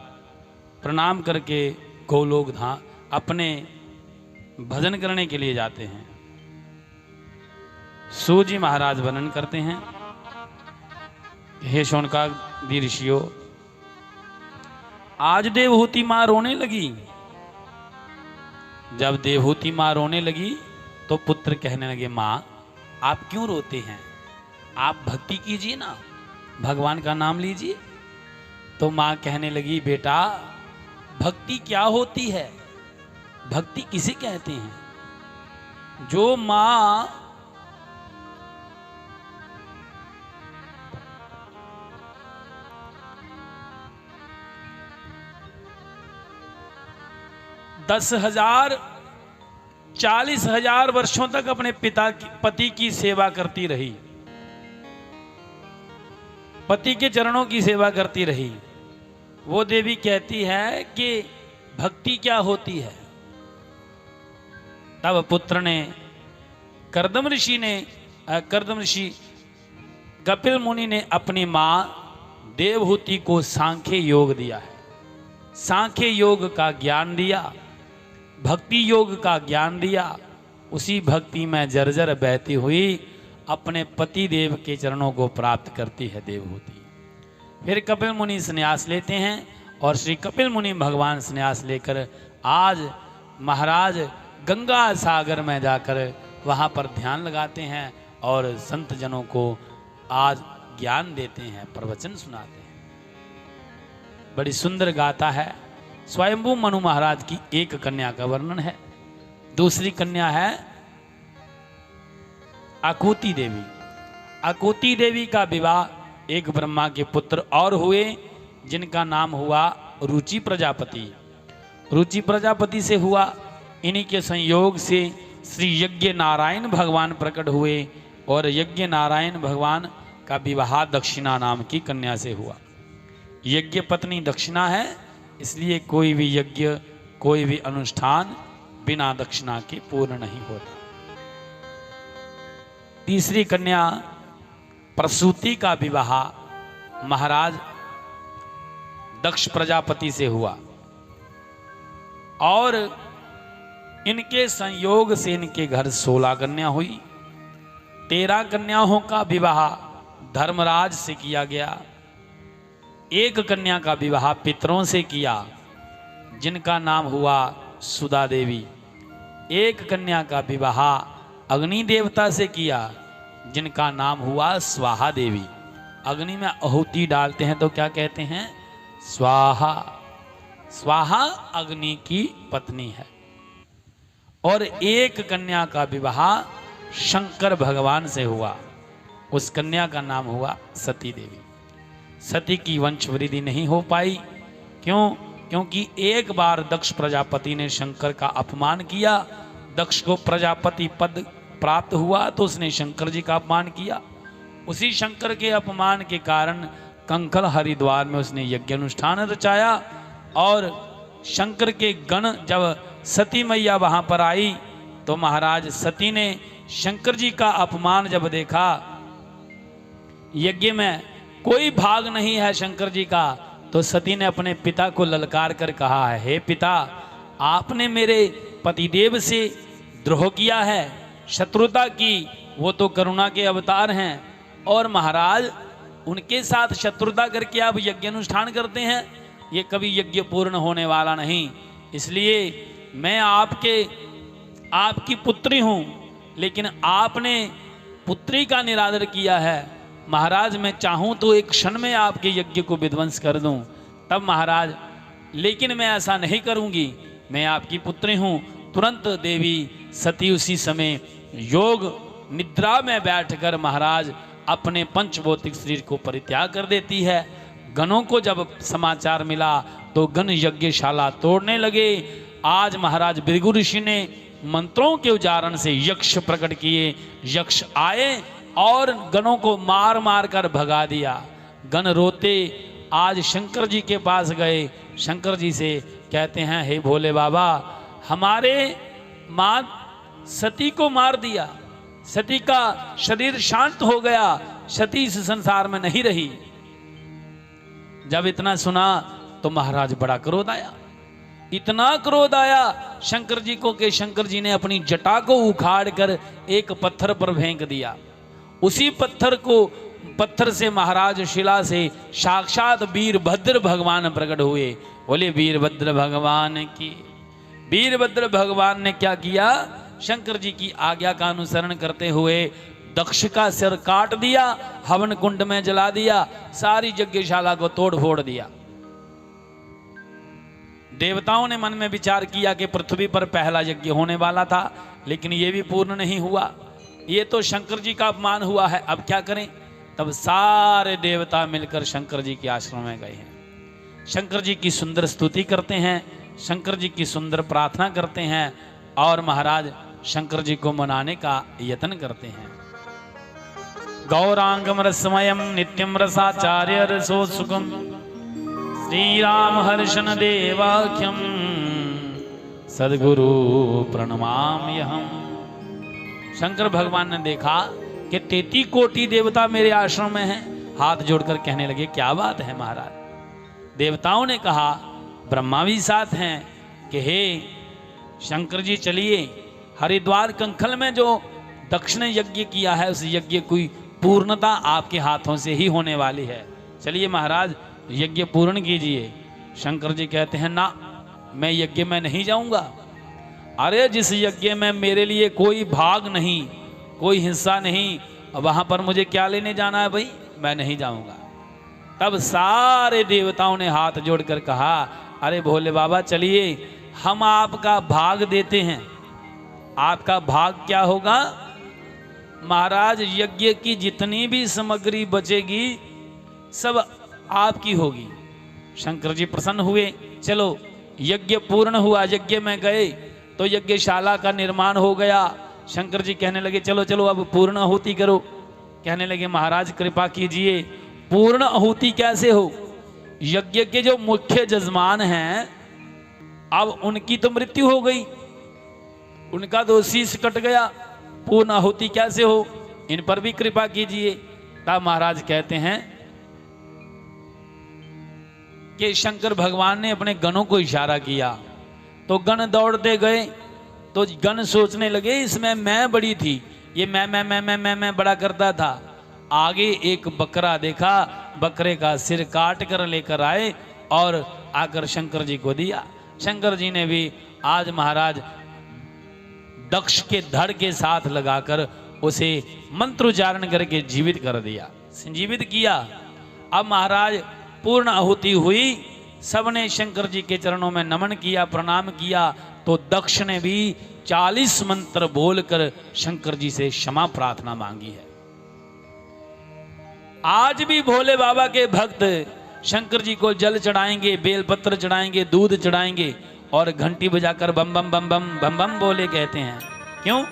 प्रणाम करके गोलोक धाम अपने भजन करने के लिए जाते हैं। सूत जी महाराज वर्णन करते हैं, हे शौनकादि ऋषियों, आज देवहूति मां रोने लगी। जब देवहूति मां रोने लगी तो पुत्र कहने लगे, मां आप क्यों रोते हैं, आप भक्ति कीजिए ना, भगवान का नाम लीजिए। तो मां कहने लगी, बेटा भक्ति क्या होती है, भक्ति किसे कहते हैं? जो मां दस 40,000 वर्षों तक अपने पति की सेवा करती रही, पति के चरणों की सेवा करती रही, वो देवी कहती है कि भक्ति क्या होती है। तब पुत्र ने, कर्दम ऋषि कपिल मुनि ने अपनी मां देवहूति को सांख्य योग दिया है, सांख्य योग का ज्ञान दिया, भक्ति योग का ज्ञान दिया। उसी भक्ति में जर्जर बहती हुई अपने पति देव के चरणों को प्राप्त करती है देवहूति। फिर कपिल मुनि संन्यास लेते हैं और श्री कपिल मुनि भगवान संन्यास लेकर आज महाराज गंगा सागर में जाकर वहाँ पर ध्यान लगाते हैं और संत जनों को आज ज्ञान देते हैं, प्रवचन सुनाते हैं। बड़ी सुंदर गाथा है। स्वयंभू मनु महाराज की एक कन्या का वर्णन है, दूसरी कन्या है आकुति देवी। आकुति देवी का विवाह एक ब्रह्मा के पुत्र और हुए, जिनका नाम हुआ रुचि प्रजापति। रुचि प्रजापति से हुआ, इन्हीं के संयोग से श्री यज्ञ नारायण भगवान प्रकट हुए और यज्ञ नारायण भगवान का विवाह दक्षिणा नाम की कन्या से हुआ। यज्ञ पत्नी दक्षिणा है, इसलिए कोई भी यज्ञ, कोई भी अनुष्ठान बिना दक्षिणा के पूर्ण नहीं होता। तीसरी कन्या प्रसूति का विवाह महाराज दक्ष प्रजापति से हुआ और इनके संयोग से इनके घर 16 कन्या हुई। 13 कन्याओं का विवाह धर्मराज से किया गया, एक कन्या का विवाह पितरों से किया जिनका नाम हुआ सुधा देवी। एक कन्या का विवाह अग्नि देवता से किया जिनका नाम हुआ स्वाहा देवी। अग्नि में आहुति डालते हैं तो क्या कहते हैं? स्वाहा। स्वाहा अग्नि की पत्नी है। और एक कन्या का विवाह शंकर भगवान से हुआ, उस कन्या का नाम हुआ सती देवी। सती की वंश वृद्धि नहीं हो पाई। क्यों? क्योंकि एक बार दक्ष प्रजापति ने शंकर का अपमान किया। दक्ष को प्रजापति पद प्राप्त हुआ तो उसने शंकर जी का अपमान किया। उसी शंकर के अपमान के कारण कंकल हरिद्वार में उसने यज्ञ अनुष्ठान रचाया और शंकर के गण जब सती मैया वहां पर आई तो महाराज सती ने शंकर जी का अपमान जब देखा, यज्ञ में कोई भाग नहीं है शंकर जी का, तो सती ने अपने पिता को ललकार कर कहा है, हे पिता, आपने मेरे पतिदेव से द्रोह किया है, शत्रुता की, वो तो करुणा के अवतार हैं और महाराज उनके साथ शत्रुता करके आप यज्ञ अनुष्ठान करते हैं, ये कभी यज्ञ पूर्ण होने वाला नहीं। इसलिए मैं आपकी पुत्री हूं, लेकिन आपने पुत्री का निरादर किया है। महाराज मैं चाहूं तो एक क्षण में आपके यज्ञ को विध्वंस कर दूं। तब महाराज, लेकिन मैं ऐसा नहीं करूंगी, मैं आपकी पुत्री हूं। तुरंत देवी सती उसी समय योग निद्रा में बैठकर महाराज अपने पंचभौतिक शरीर को परित्याग कर देती है। गणों को जब समाचार मिला तो गण यज्ञशाला तोड़ने लगे। आज महाराज भृगु ऋषि ने मंत्रों के उच्चारण से यक्ष प्रकट किए। यक्ष आए और गणों को मार मार कर भगा दिया। गण रोते आज शंकर जी के पास गए। शंकर जी से कहते हैं, हे भोले बाबा, हमारे मां सती को मार दिया, सती का शरीर शांत हो गया, सती इस संसार में नहीं रही। जब इतना सुना तो महाराज बड़ा क्रोध आया। इतना क्रोध आया शंकर जी को कि शंकर जी ने अपनी जटा को उखाड़ कर एक पत्थर पर फेंक दिया। उसी पत्थर से महाराज शिला से साक्षात वीरभद्र भगवान प्रकट हुए। बोले वीरभद्र भगवान की। वीरभद्र भगवान ने क्या किया, शंकर जी की आज्ञा का अनुसरण करते हुए दक्ष का सिर काट दिया, हवन कुंड में जला दिया, सारी यज्ञशाला को तोड़ फोड़ दिया। देवताओं ने मन में विचार किया कि पृथ्वी पर पहला यज्ञ होने वाला था, लेकिन यह भी पूर्ण नहीं हुआ, ये तो शंकर जी का अपमान हुआ है, अब क्या करें। तब सारे देवता मिलकर शंकर जी के आश्रम में गए हैं, शंकर जी की सुंदर स्तुति करते हैं, शंकर जी की सुंदर प्रार्थना करते हैं और महाराज शंकर जी को मनाने का यत्न करते हैं। गौरांगम रसमयम नित्यम रसाचार्य रसो सुखम श्री राम हर्षण देवाख्यम सद्गुरु प्रणमाम्यहम्। शंकर भगवान ने देखा कि 33 कोटि देवता मेरे आश्रम में हैं, हाथ जोड़कर कहने लगे क्या बात है महाराज। देवताओं ने कहा, ब्रह्मा भी साथ हैं कि हे शंकर जी चलिए, हरिद्वार कंखल में जो दक्ष ने यज्ञ किया है उस यज्ञ की पूर्णता आपके हाथों से ही होने वाली है, चलिए महाराज यज्ञ पूर्ण कीजिए। शंकर जी कहते हैं ना, मैं यज्ञ में नहीं जाऊंगा। अरे जिस यज्ञ में मेरे लिए कोई भाग नहीं, कोई हिस्सा नहीं, वहां पर मुझे क्या लेने जाना है भाई, मैं नहीं जाऊंगा। तब सारे देवताओं ने हाथ जोड़कर कहा, अरे भोले बाबा चलिए हम आपका भाग देते हैं। आपका भाग क्या होगा महाराज, यज्ञ की जितनी भी सामग्री बचेगी सब आपकी होगी। शंकर जी प्रसन्न हुए, चलो यज्ञ पूर्ण हुआ। यज्ञ में गए तो यज्ञशाला का निर्माण हो गया। शंकर जी कहने लगे चलो चलो अब पूर्ण आहुति करो। कहने लगे महाराज कृपा कीजिए, पूर्ण आहुति कैसे हो, यज्ञ के जो मुख्य जजमान हैं अब उनकी तो मृत्यु हो गई, उनका तो शीश कट गया, पूर्ण आहुति कैसे हो, इन पर भी कृपा कीजिए। तब महाराज कहते हैं कि शंकर भगवान ने अपने गणों को इशारा किया तो गण दौड़ते गए। तो गण सोचने लगे इसमें मैं बड़ी थी, ये मैं बड़ा करता था। आगे एक बकरा देखा, बकरे का सिर काट कर लेकर आए और आकर शंकर जी को दिया। शंकर जी ने भी आज महाराज दक्ष के धड़ के साथ लगाकर उसे मंत्रोच्चारण करके जीवित कर दिया, संजीवित किया। अब महाराज पूर्ण आहुति हुई, सबने शंकर जी के चरणों में नमन किया, प्रणाम किया। तो दक्ष ने भी 40 मंत्र बोलकर शंकर जी से क्षमा प्रार्थना मांगी है। आज भी भोले बाबा के भक्त शंकर जी को जल चढ़ाएंगे, बेलपत्र चढ़ाएंगे, दूध चढ़ाएंगे और घंटी बजाकर बम बम बम बम बम बम बोले कहते हैं। क्यों?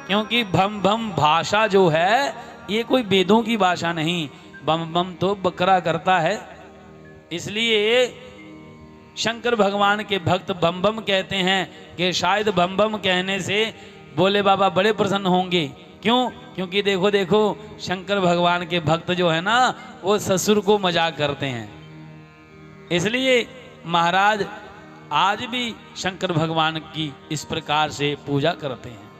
क्योंकि बम बम भाषा जो है ये कोई वेदों की भाषा नहीं, बम बम तो बकरा करता है। इसलिए शंकर भगवान के भक्त बम बम कहते हैं कि शायद बम बम कहने से भोले बाबा बड़े प्रसन्न होंगे। क्यों? क्योंकि देखो देखो शंकर भगवान के भक्त जो है ना वो ससुर को मजाक करते हैं। इसलिए महाराज आज भी शंकर भगवान की इस प्रकार से पूजा करते हैं।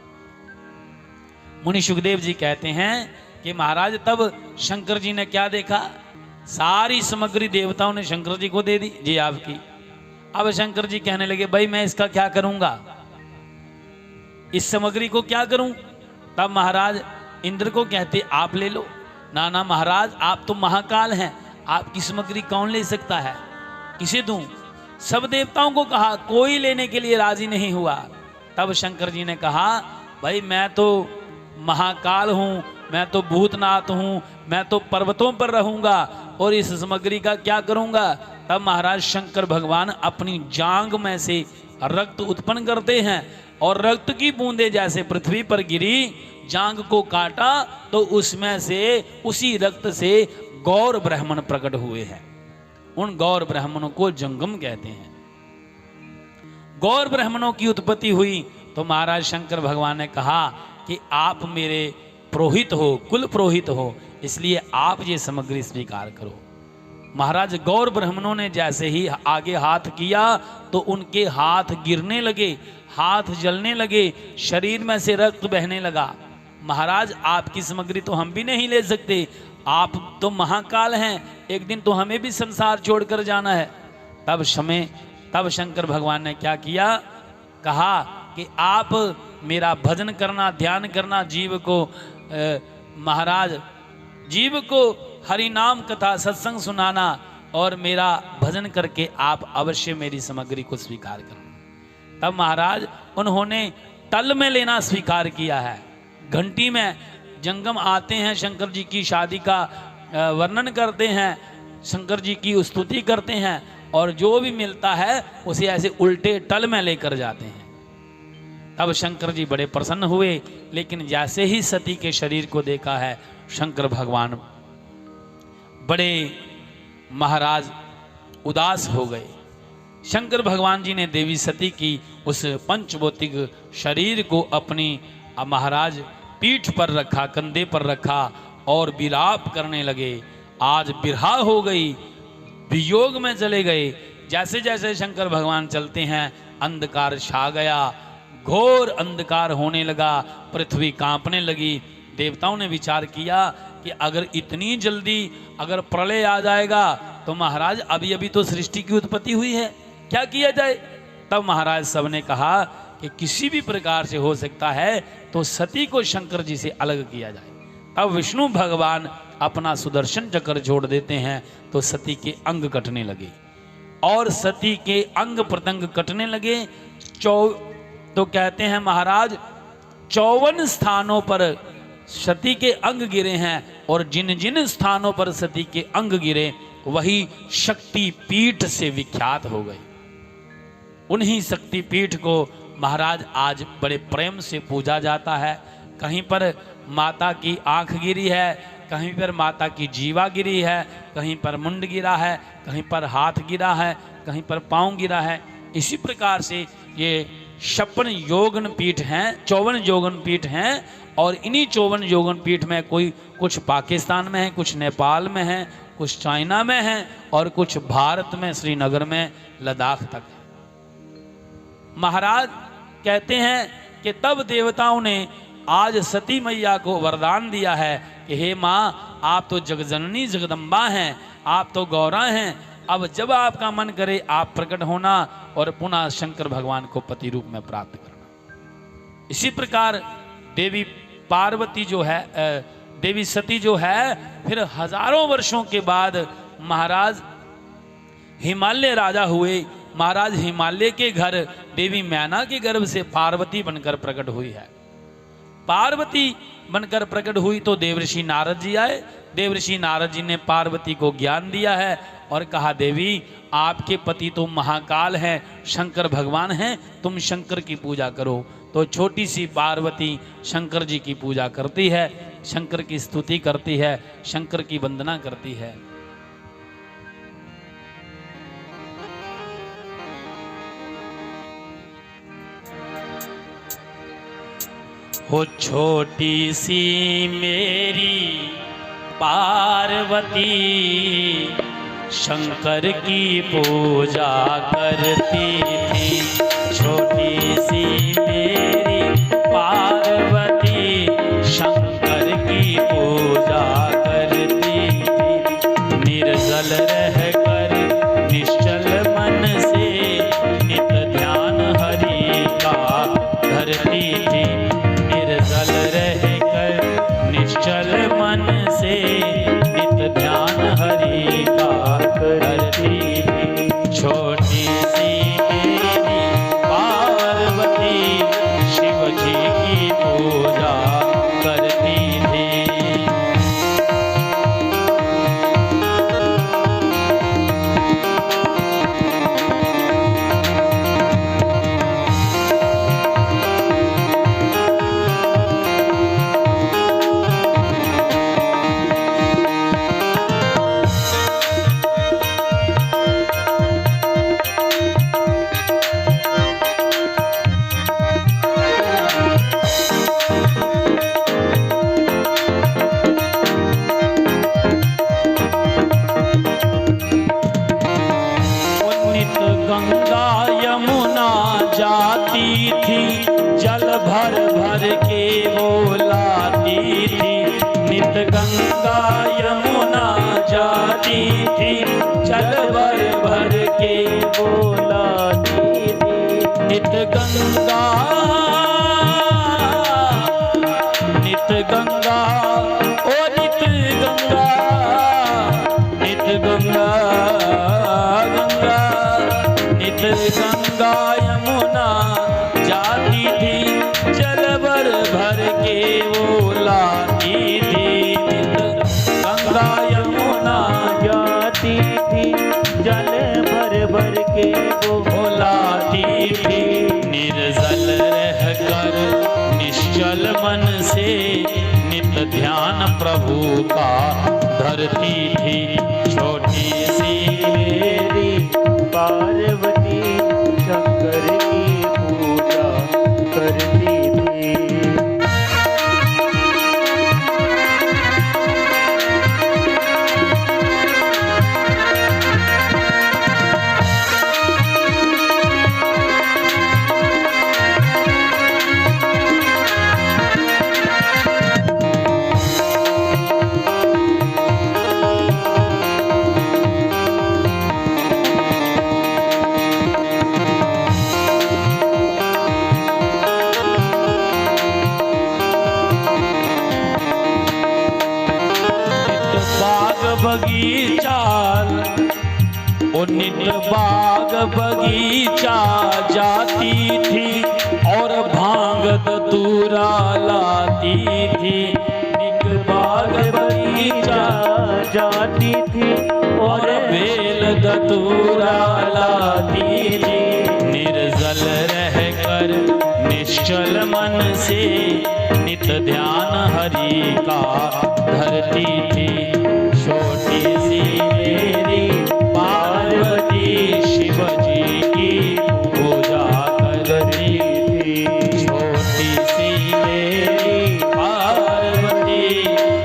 मुनि सुखदेव जी कहते हैं कि महाराज तब शंकर जी ने क्या देखा, सारी सामग्री देवताओं ने शंकर जी को दे दी, जी आपकी। अब शंकर जी कहने लगे भाई मैं इसका क्या करूंगा, इस सामग्री को क्या करूं। तब महाराज इंद्र को कहते आप ले लो। ना ना महाराज आप तो महाकाल हैं, आपकी सामग्री कौन ले सकता है, किसे दूं। सब देवताओं को कहा, कोई लेने के लिए राजी नहीं हुआ। तब शंकर जी ने कहा भाई मैं तो महाकाल हूं, मैं तो भूतनाथ हूं, मैं तो पर्वतों पर रहूंगा और इस सामग्री का क्या करूंगा। तब महाराज शंकर भगवान अपनी जांग में से रक्त उत्पन्न करते हैं और रक्त की बूंदें जैसे पृथ्वी पर गिरी, जांग को काटा तो उसमें से उसी रक्त से गौर ब्राह्मण प्रकट हुए हैं। उन गौर ब्राह्मणों को जंगम कहते हैं। गौर ब्राह्मणों की उत्पत्ति हुई तो महाराज शंकर भगवान ने कहा कि आप मेरे पुरोहित हो, कुल पुरोहित हो, इसलिए आप ये सामग्री स्वीकार करो। महाराज गौर ब्राह्मणों ने जैसे ही आगे हाथ किया तो उनके हाथ गिरने लगे, हाथ जलने लगे, शरीर में से रक्त बहने लगा। महाराज आपकी सामग्री तो हम भी नहीं ले सकते, आप तो महाकाल हैं, एक दिन तो हमें भी संसार छोड़कर जाना है। तब शंकर भगवान ने क्या किया, कहा कि आप मेरा भजन करना, ध्यान करना, जीव को महाराज जीव को हरि नाम कथा सत्संग सुनाना और मेरा भजन करके आप अवश्य मेरी सामग्री को स्वीकार करना। तब महाराज उन्होंने तल में लेना स्वीकार किया है। घंटी में जंगम आते हैं, शंकर जी की शादी का वर्णन करते हैं, शंकर जी की स्तुति करते हैं और जो भी मिलता है उसे ऐसे उल्टे तल में लेकर जाते हैं। तब शंकर जी बड़े प्रसन्न हुए, लेकिन जैसे ही सती के शरीर को देखा है शंकर भगवान बड़े महाराज उदास हो गए। शंकर भगवान जी ने देवी सती की उस पंचभौतिक शरीर को अपनी महाराज पीठ पर रखा, कंधे पर रखा और विलाप करने लगे। आज बिरहा हो गई, वियोग में चले गए। जैसे जैसे शंकर भगवान चलते हैं अंधकार छा गया, घोर अंधकार होने लगा, पृथ्वी कांपने लगी। देवताओं ने विचार किया कि अगर इतनी जल्दी अगर प्रलय आ जाएगा तो महाराज अभी अभी तो सृष्टि की उत्पत्ति हुई है, क्या किया जाए। तब महाराज सब ने कहा कि किसी भी प्रकार से हो सकता है तो सती को शंकर जी से अलग किया जाए। तब विष्णु भगवान अपना सुदर्शन चक्र जोड़ देते हैं तो सती के अंग कटने लगे और सती के अंग प्रत्यंग कटने लगे। तो कहते हैं महाराज 54 स्थानों पर सती के अंग गिरे हैं और जिन जिन स्थानों पर सती के अंग गिरे वही शक्ति पीठ से विख्यात हो गए। उन्हीं शक्ति पीठ को महाराज आज बड़े प्रेम से पूजा जाता है। कहीं पर माता की आंख गिरी है, कहीं पर माता की जीवा गिरी है, कहीं पर मुंड गिरा है, कहीं पर हाथ गिरा है, कहीं पर पांव गिरा है। इसी प्रकार से ये 56 योगन पीठ हैं, 54 योगन पीठ हैं और इन्हीं 54 योगन पीठ में कुछ पाकिस्तान में है, कुछ नेपाल में है, कुछ चाइना में है और कुछ भारत में श्रीनगर में लद्दाख तक है। महाराज कहते हैं कि तब देवताओं ने आज सती मैया को वरदान दिया है कि हे माँ, आप तो जगजननी जगदम्बा हैं, आप तो गौरा हैं, अब जब आपका मन करे आप प्रकट होना और पुनः शंकर भगवान को पति रूप में प्राप्त करना। इसी प्रकार देवी पार्वती जो है, देवी सती जो है, फिर हजारों वर्षों के बाद महाराज हिमालय राजा हुए। महाराज हिमालय के घर देवी मैना के गर्भ से पार्वती बनकर प्रकट हुई है। पार्वती बनकर प्रकट हुई तो देवर्षि नारद जी आए। देवर्षि नारद जी ने पार्वती को ज्ञान दिया है और कहा, देवी आपके पति तो महाकाल हैं, शंकर भगवान हैं, तुम शंकर की पूजा करो। तो छोटी सी पार्वती शंकर जी की पूजा करती है, शंकर की स्तुति करती है, शंकर की वंदना करती है। हो छोटी सी मेरी पार्वती शंकर की पूजा करती थी। छोटी सी मेरी पार्वती शंकर की पूजा करती थी। निर्जल रहकर निश्चल मन से नित ध्यान हरि का धरती थी। निर्जल रहकर निश्चल मन से नित ध्यान हरि का करती थी। छोटी सी जाती थी जल भर भर के वो लाती थी। नित गंगा नित गंगा ओ नित गंगा नित गंगा गंगा नित गंगा यमुना जाती थी जल भर भर के वो लाती थी। नित गंगा यमुना जाती थी जल भर भर के वो लाती थी। निर्जल रह कर निश्चल मन से नित ध्यान प्रभु का धरती थी। छोटी सी मेरी पार्वती शंकर की पूजा करती थी। बगीचा ओ नित बाग बगीचा जाती थी और भांग धतूरा लाती थी। नित बाग बगीचा जाती थी और बेल धतूरा लाती थी। निर्जल रह कर निश्चल मन से नित ध्यान हरि का धरती थी। छोटी सी मेरी पार्वती शिव जी की पूजा करती थी। छोटी सी मेरी पार्वती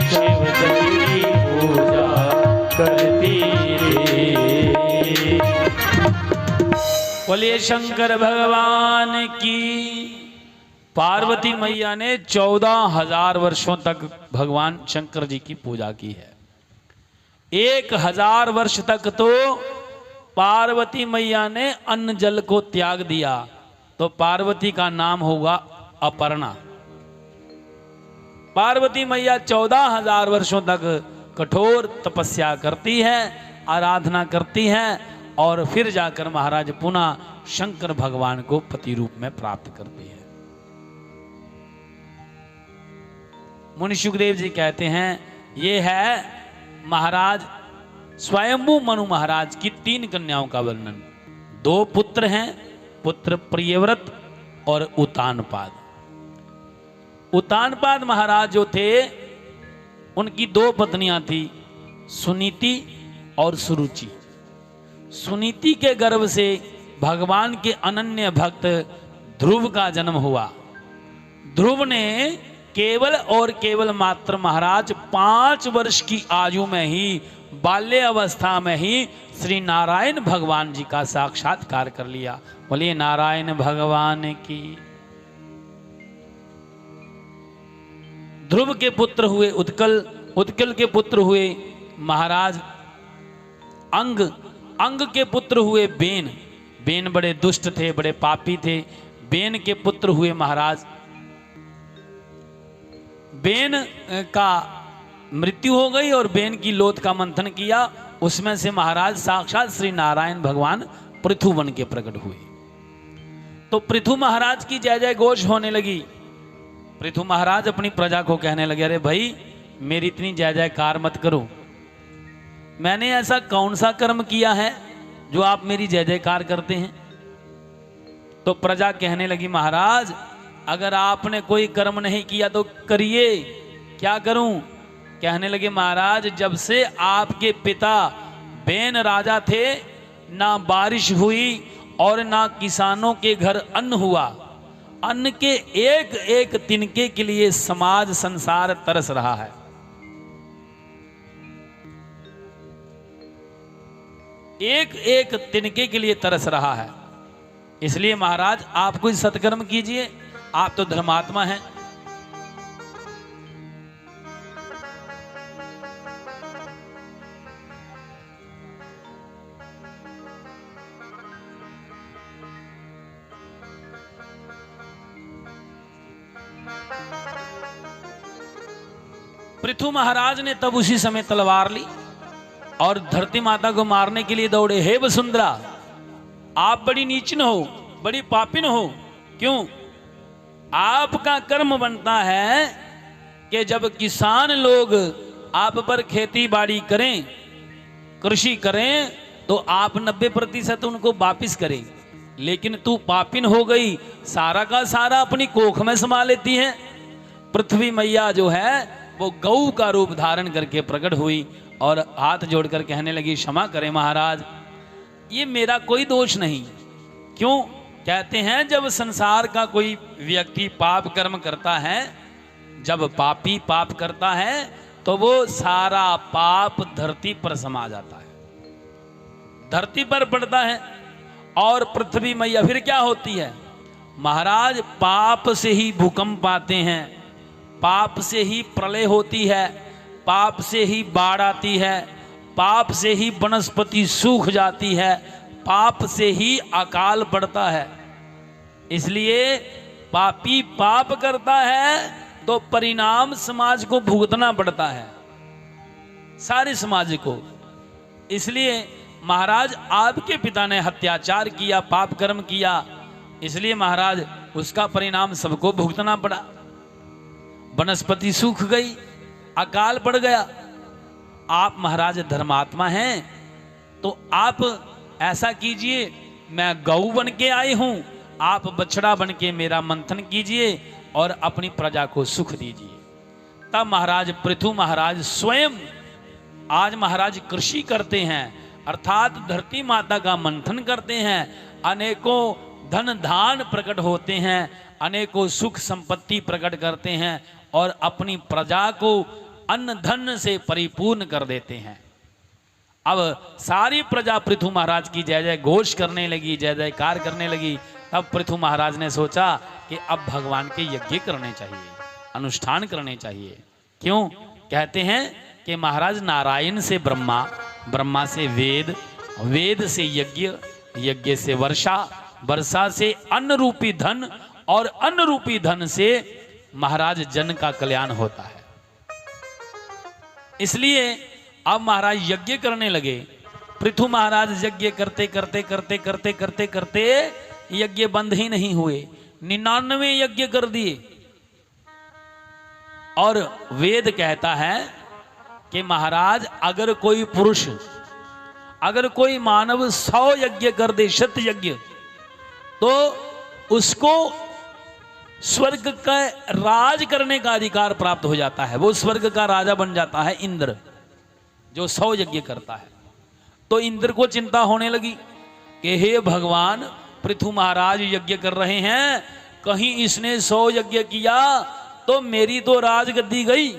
शिव जी की पूजा करती थी। बोलिए शंकर भगवान की। पार्वती मैया ने 14,000 वर्षों तक भगवान शंकर जी की पूजा की है। 1,000 वर्ष तक तो पार्वती मैया ने अन्न जल को त्याग दिया, तो पार्वती का नाम होगा अपर्णा। पार्वती मैया 14,000 वर्षों तक कठोर तपस्या करती है, आराधना करती है और फिर जाकर महाराज पुनः शंकर भगवान को पति रूप में प्राप्त करती है। मुनि सुखदेव जी कहते हैं ये है महाराज स्वयंभू मनु महाराज की 3 कन्याओं का वर्णन। 2 पुत्र हैं, पुत्र प्रियव्रत और उतानपाद। उतानपाद महाराज जो थे उनकी 2 पत्नियां थी, सुनीति और सुरुचि। सुनीति के गर्भ से भगवान के अनन्य भक्त ध्रुव का जन्म हुआ। ध्रुव ने केवल और केवल मात्र महाराज 5 वर्ष की आयु में ही, बाल्य अवस्था में ही श्री नारायण भगवान जी का साक्षात्कार कर लिया। बोलिए नारायण भगवान की। ध्रुव के पुत्र हुए उत्कल, उत्कल के पुत्र हुए महाराज अंग, अंग के पुत्र हुए बेन, बेन बड़े दुष्ट थे, बड़े पापी थे। बेन के पुत्र हुए महाराज, बेन का मृत्यु हो गई और बेन की लोथ का मंथन किया, उसमें से महाराज साक्षात श्री नारायण भगवान पृथु बन के प्रकट हुए। तो पृथु महाराज की जय जय घोष होने लगी। पृथु महाराज अपनी प्रजा को कहने लगे, अरे भाई मेरी इतनी जय जयकार मत करो, मैंने ऐसा कौन सा कर्म किया है जो आप मेरी जय जयकार करते हैं। तो प्रजा कहने लगी, महाराज अगर आपने कोई कर्म नहीं किया तो करिए। क्या करूं? कहने लगे, महाराज जब से आपके पिता बेन राजा थे, ना बारिश हुई और ना किसानों के घर अन्न हुआ। अन्न के एक एक तिनके के लिए समाज संसार तरस रहा है। एक एक तिनके के लिए तरस रहा है। इसलिए महाराज आप कोई सत्कर्म कीजिए, आप तो धर्मात्मा हैं। पृथु महाराज ने तब उसी समय तलवार ली और धरती माता को मारने के लिए दौड़े। हे वसुंधरा, आप बड़ी नीचन हो, बड़ी पापिन हो। क्यों? आपका कर्म बनता है कि जब किसान लोग आप पर खेती बाड़ी करें, कृषि करें, तो आप 90% उनको वापिस करें। लेकिन तू पापिन हो गई, सारा का सारा अपनी कोख में समा लेती है। पृथ्वी मैया जो है वो गऊ का रूप धारण करके प्रकट हुई और हाथ जोड़कर कहने लगी, क्षमा करें महाराज, ये मेरा कोई दोष नहीं। क्यों? कहते हैं जब संसार का कोई व्यक्ति पाप कर्म करता है, जब पापी पाप करता है तो वो सारा पाप धरती पर समा जाता है, धरती पर पड़ता है। और पृथ्वी मैया फिर क्या होती है महाराज? पाप से ही भूकंप आते हैं, पाप से ही प्रलय होती है, पाप से ही बाढ़ आती है, पाप से ही वनस्पति सूख जाती है, पाप से ही अकाल पड़ता है। इसलिए पापी पाप करता है तो परिणाम समाज को भुगतना पड़ता है, सारे समाज को। इसलिए महाराज आपके पिता ने अत्याचार किया, पाप कर्म किया, इसलिए महाराज उसका परिणाम सबको भुगतना पड़ा। वनस्पति सूख गई, अकाल पड़ गया। आप महाराज धर्मात्मा हैं तो आप ऐसा कीजिए, मैं गऊ बन के आई हूं, आप बछड़ा बन के मेरा मंथन कीजिए और अपनी प्रजा को सुख दीजिए। तब महाराज पृथु महाराज स्वयं आज महाराज कृषि करते हैं, अर्थात धरती माता का मंथन करते हैं। अनेकों धन धान प्रकट होते हैं, अनेकों सुख संपत्ति प्रकट करते हैं और अपनी प्रजा को अन्न धन से परिपूर्ण कर देते हैं। अब सारी प्रजा पृथु महाराज की जय जय घोष करने लगी, जय जयकार करने लगी। तब पृथु महाराज ने सोचा कि अब भगवान के यज्ञ करने चाहिए, अनुष्ठान करने चाहिए। क्यों? कहते हैं कि महाराज नारायण से ब्रह्मा, ब्रह्मा से वेद, वेद से यज्ञ, यज्ञ से वर्षा, वर्षा से अन्न रूपी धन और अन्न रूपी धन से महाराज जन का कल्याण होता है। इसलिए अब महाराज यज्ञ करने लगे। पृथु महाराज यज्ञ करते करते करते करते करते करते यज्ञ बंद ही नहीं हुए, 99 यज्ञ कर दिए। और वेद कहता है कि महाराज अगर कोई पुरुष, अगर कोई मानव 100 यज्ञ कर दे, शत यज्ञ, तो उसको स्वर्ग का राज करने का अधिकार प्राप्त हो जाता है। वो स्वर्ग का राजा बन जाता है इंद्र, जो 100 यज्ञ करता है। तो इंद्र को चिंता होने लगी कि हे भगवान, पृथु महाराज यज्ञ कर रहे हैं, कहीं इसने 100 यज्ञ किया तो मेरी तो राजगद्दी गई,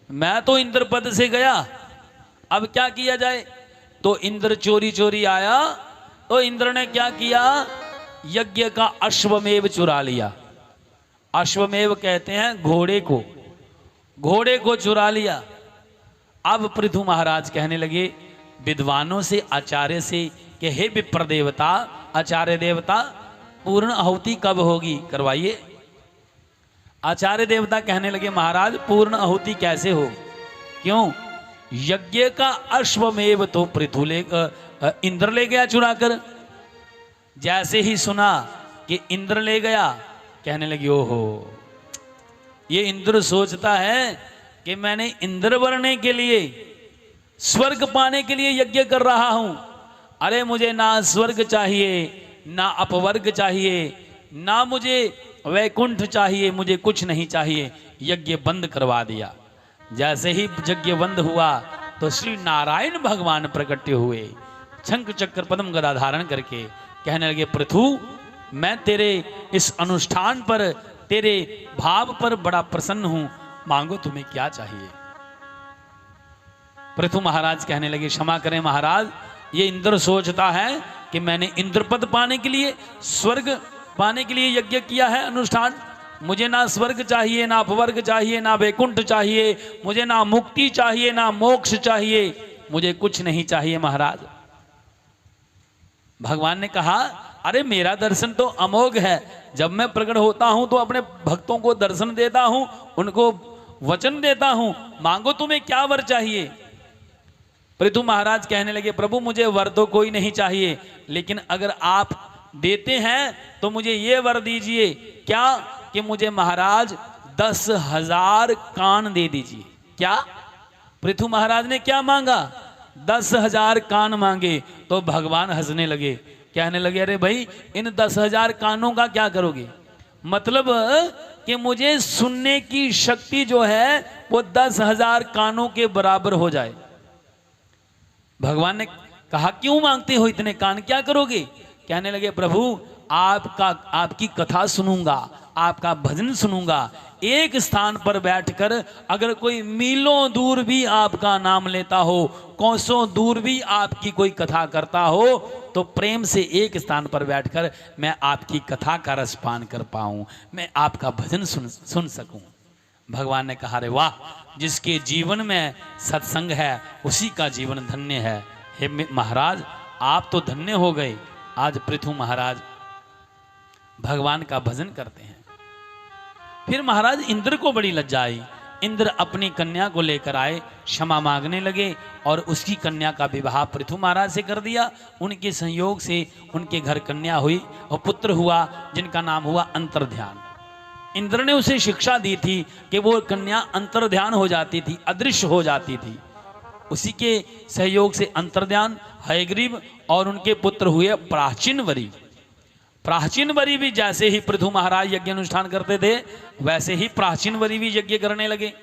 मैं तो इंद्र पद से गया, अब क्या किया जाए? तो इंद्र चोरी चोरी आया। तो इंद्र ने क्या किया? यज्ञ का अश्वमेव चुरा लिया। अश्वमेव कहते हैं घोड़े को, घोड़े को चुरा लिया। अब पृथु महाराज कहने लगे विद्वानों से, आचार्य से कि हे विप्र देवता, आचार्य देवता, पूर्ण आहुति कब होगी, करवाइए। आचार्य देवता कहने लगे महाराज पूर्ण आहुति कैसे हो? क्यों? यज्ञ का अश्वमेव तो पृथु इंद्र ले गया चुरा कर। जैसे ही सुना कि इंद्र ले गया, कहने लगी ओहो, ये इंद्र सोचता है कि मैंने इंद्र बनने के लिए, स्वर्ग पाने के लिए यज्ञ कर रहा हूं। अरे मुझे ना स्वर्ग चाहिए, ना अपवर्ग चाहिए, ना मुझे वैकुंठ चाहिए, मुझे कुछ नहीं चाहिए। यज्ञ बंद करवा दिया। जैसे ही यज्ञ बंद हुआ तो श्री नारायण भगवान प्रकट हुए, शंख चक्र पद्म गदा धारण करके कहने लगे पृथु, मैं तेरे इस अनुष्ठान पर, तेरे भाव पर बड़ा प्रसन्न हूं, मांगो तुम्हें क्या चाहिए। पृथु महाराज कहने लगे क्षमा करें महाराज, ये इंद्र सोचता है कि मैंने इंद्रपद पाने के लिए, स्वर्ग पाने के लिए यज्ञ किया है, अनुष्ठान। मुझे ना स्वर्ग चाहिए, ना अपवर्ग चाहिए, ना वैकुंठ चाहिए, मुझे ना मुक्ति चाहिए, ना मोक्ष चाहिए, मुझे कुछ नहीं चाहिए महाराज। भगवान ने कहा अरे मेरा दर्शन तो अमोघ है, जब मैं प्रकट होता हूं तो अपने भक्तों को दर्शन देता हूं, उनको वचन देता हूं, मांगो तुम्हें क्या वर चाहिए। पृथु महाराज कहने लगे, प्रभु मुझे वर तो कोई नहीं चाहिए, लेकिन अगर आप देते हैं तो मुझे ये वर दीजिए, क्या कि मुझे महाराज 10,000 कान दे दीजिए। क्या? पृथु महाराज ने क्या मांगा? 10,000 कान मांगे। तो भगवान हंसने लगे, कहने लगे, अरे भाई इन 10,000 कानों का क्या करोगे? मतलब कि मुझे सुनने की शक्ति जो है वो 10,000 कानों के बराबर हो जाए। भगवान ने कहा, क्यों मांगते हो इतने कान, क्या करोगे? कहने लगे, प्रभु आपकी कथा सुनूंगा, आपका भजन सुनूंगा। एक स्थान पर बैठकर अगर कोई मीलों दूर भी आपका नाम लेता हो, कोसों दूर भी आपकी कोई कथा करता हो, तो प्रेम से एक स्थान पर बैठकर मैं आपकी कथा का रसपान कर पाऊं, मैं आपका भजन सुन सकूं। भगवान ने कहा, रे वाह, जिसके जीवन में सत्संग है उसी का जीवन धन्य है। हे महाराज, आप तो धन्य हो गए। आज पृथु महाराज भगवान का भजन करते हैं। फिर महाराज इंद्र को बड़ी लज्जा आई। इंद्र अपनी कन्या को लेकर आए, क्षमा मांगने लगे और उसकी कन्या का विवाह पृथु महाराज से कर दिया। उनके संयोग से उनके घर कन्या हुई और पुत्र हुआ, जिनका नाम हुआ अंतर्ध्यान। इंद्र ने उसे शिक्षा दी थी कि वो कन्या अंतर्ध्यान हो जाती थी, अदृश्य हो जाती थी। उसी के सहयोग से अंतर्ध्यान, हयग्रीव और उनके पुत्र हुए प्राचीनवरी। प्राचीनवरी भी जैसे ही पृथु महाराज यज्ञ अनुष्ठान करते थे, वैसे ही प्राचीनवरी भी यज्ञ करने लगे।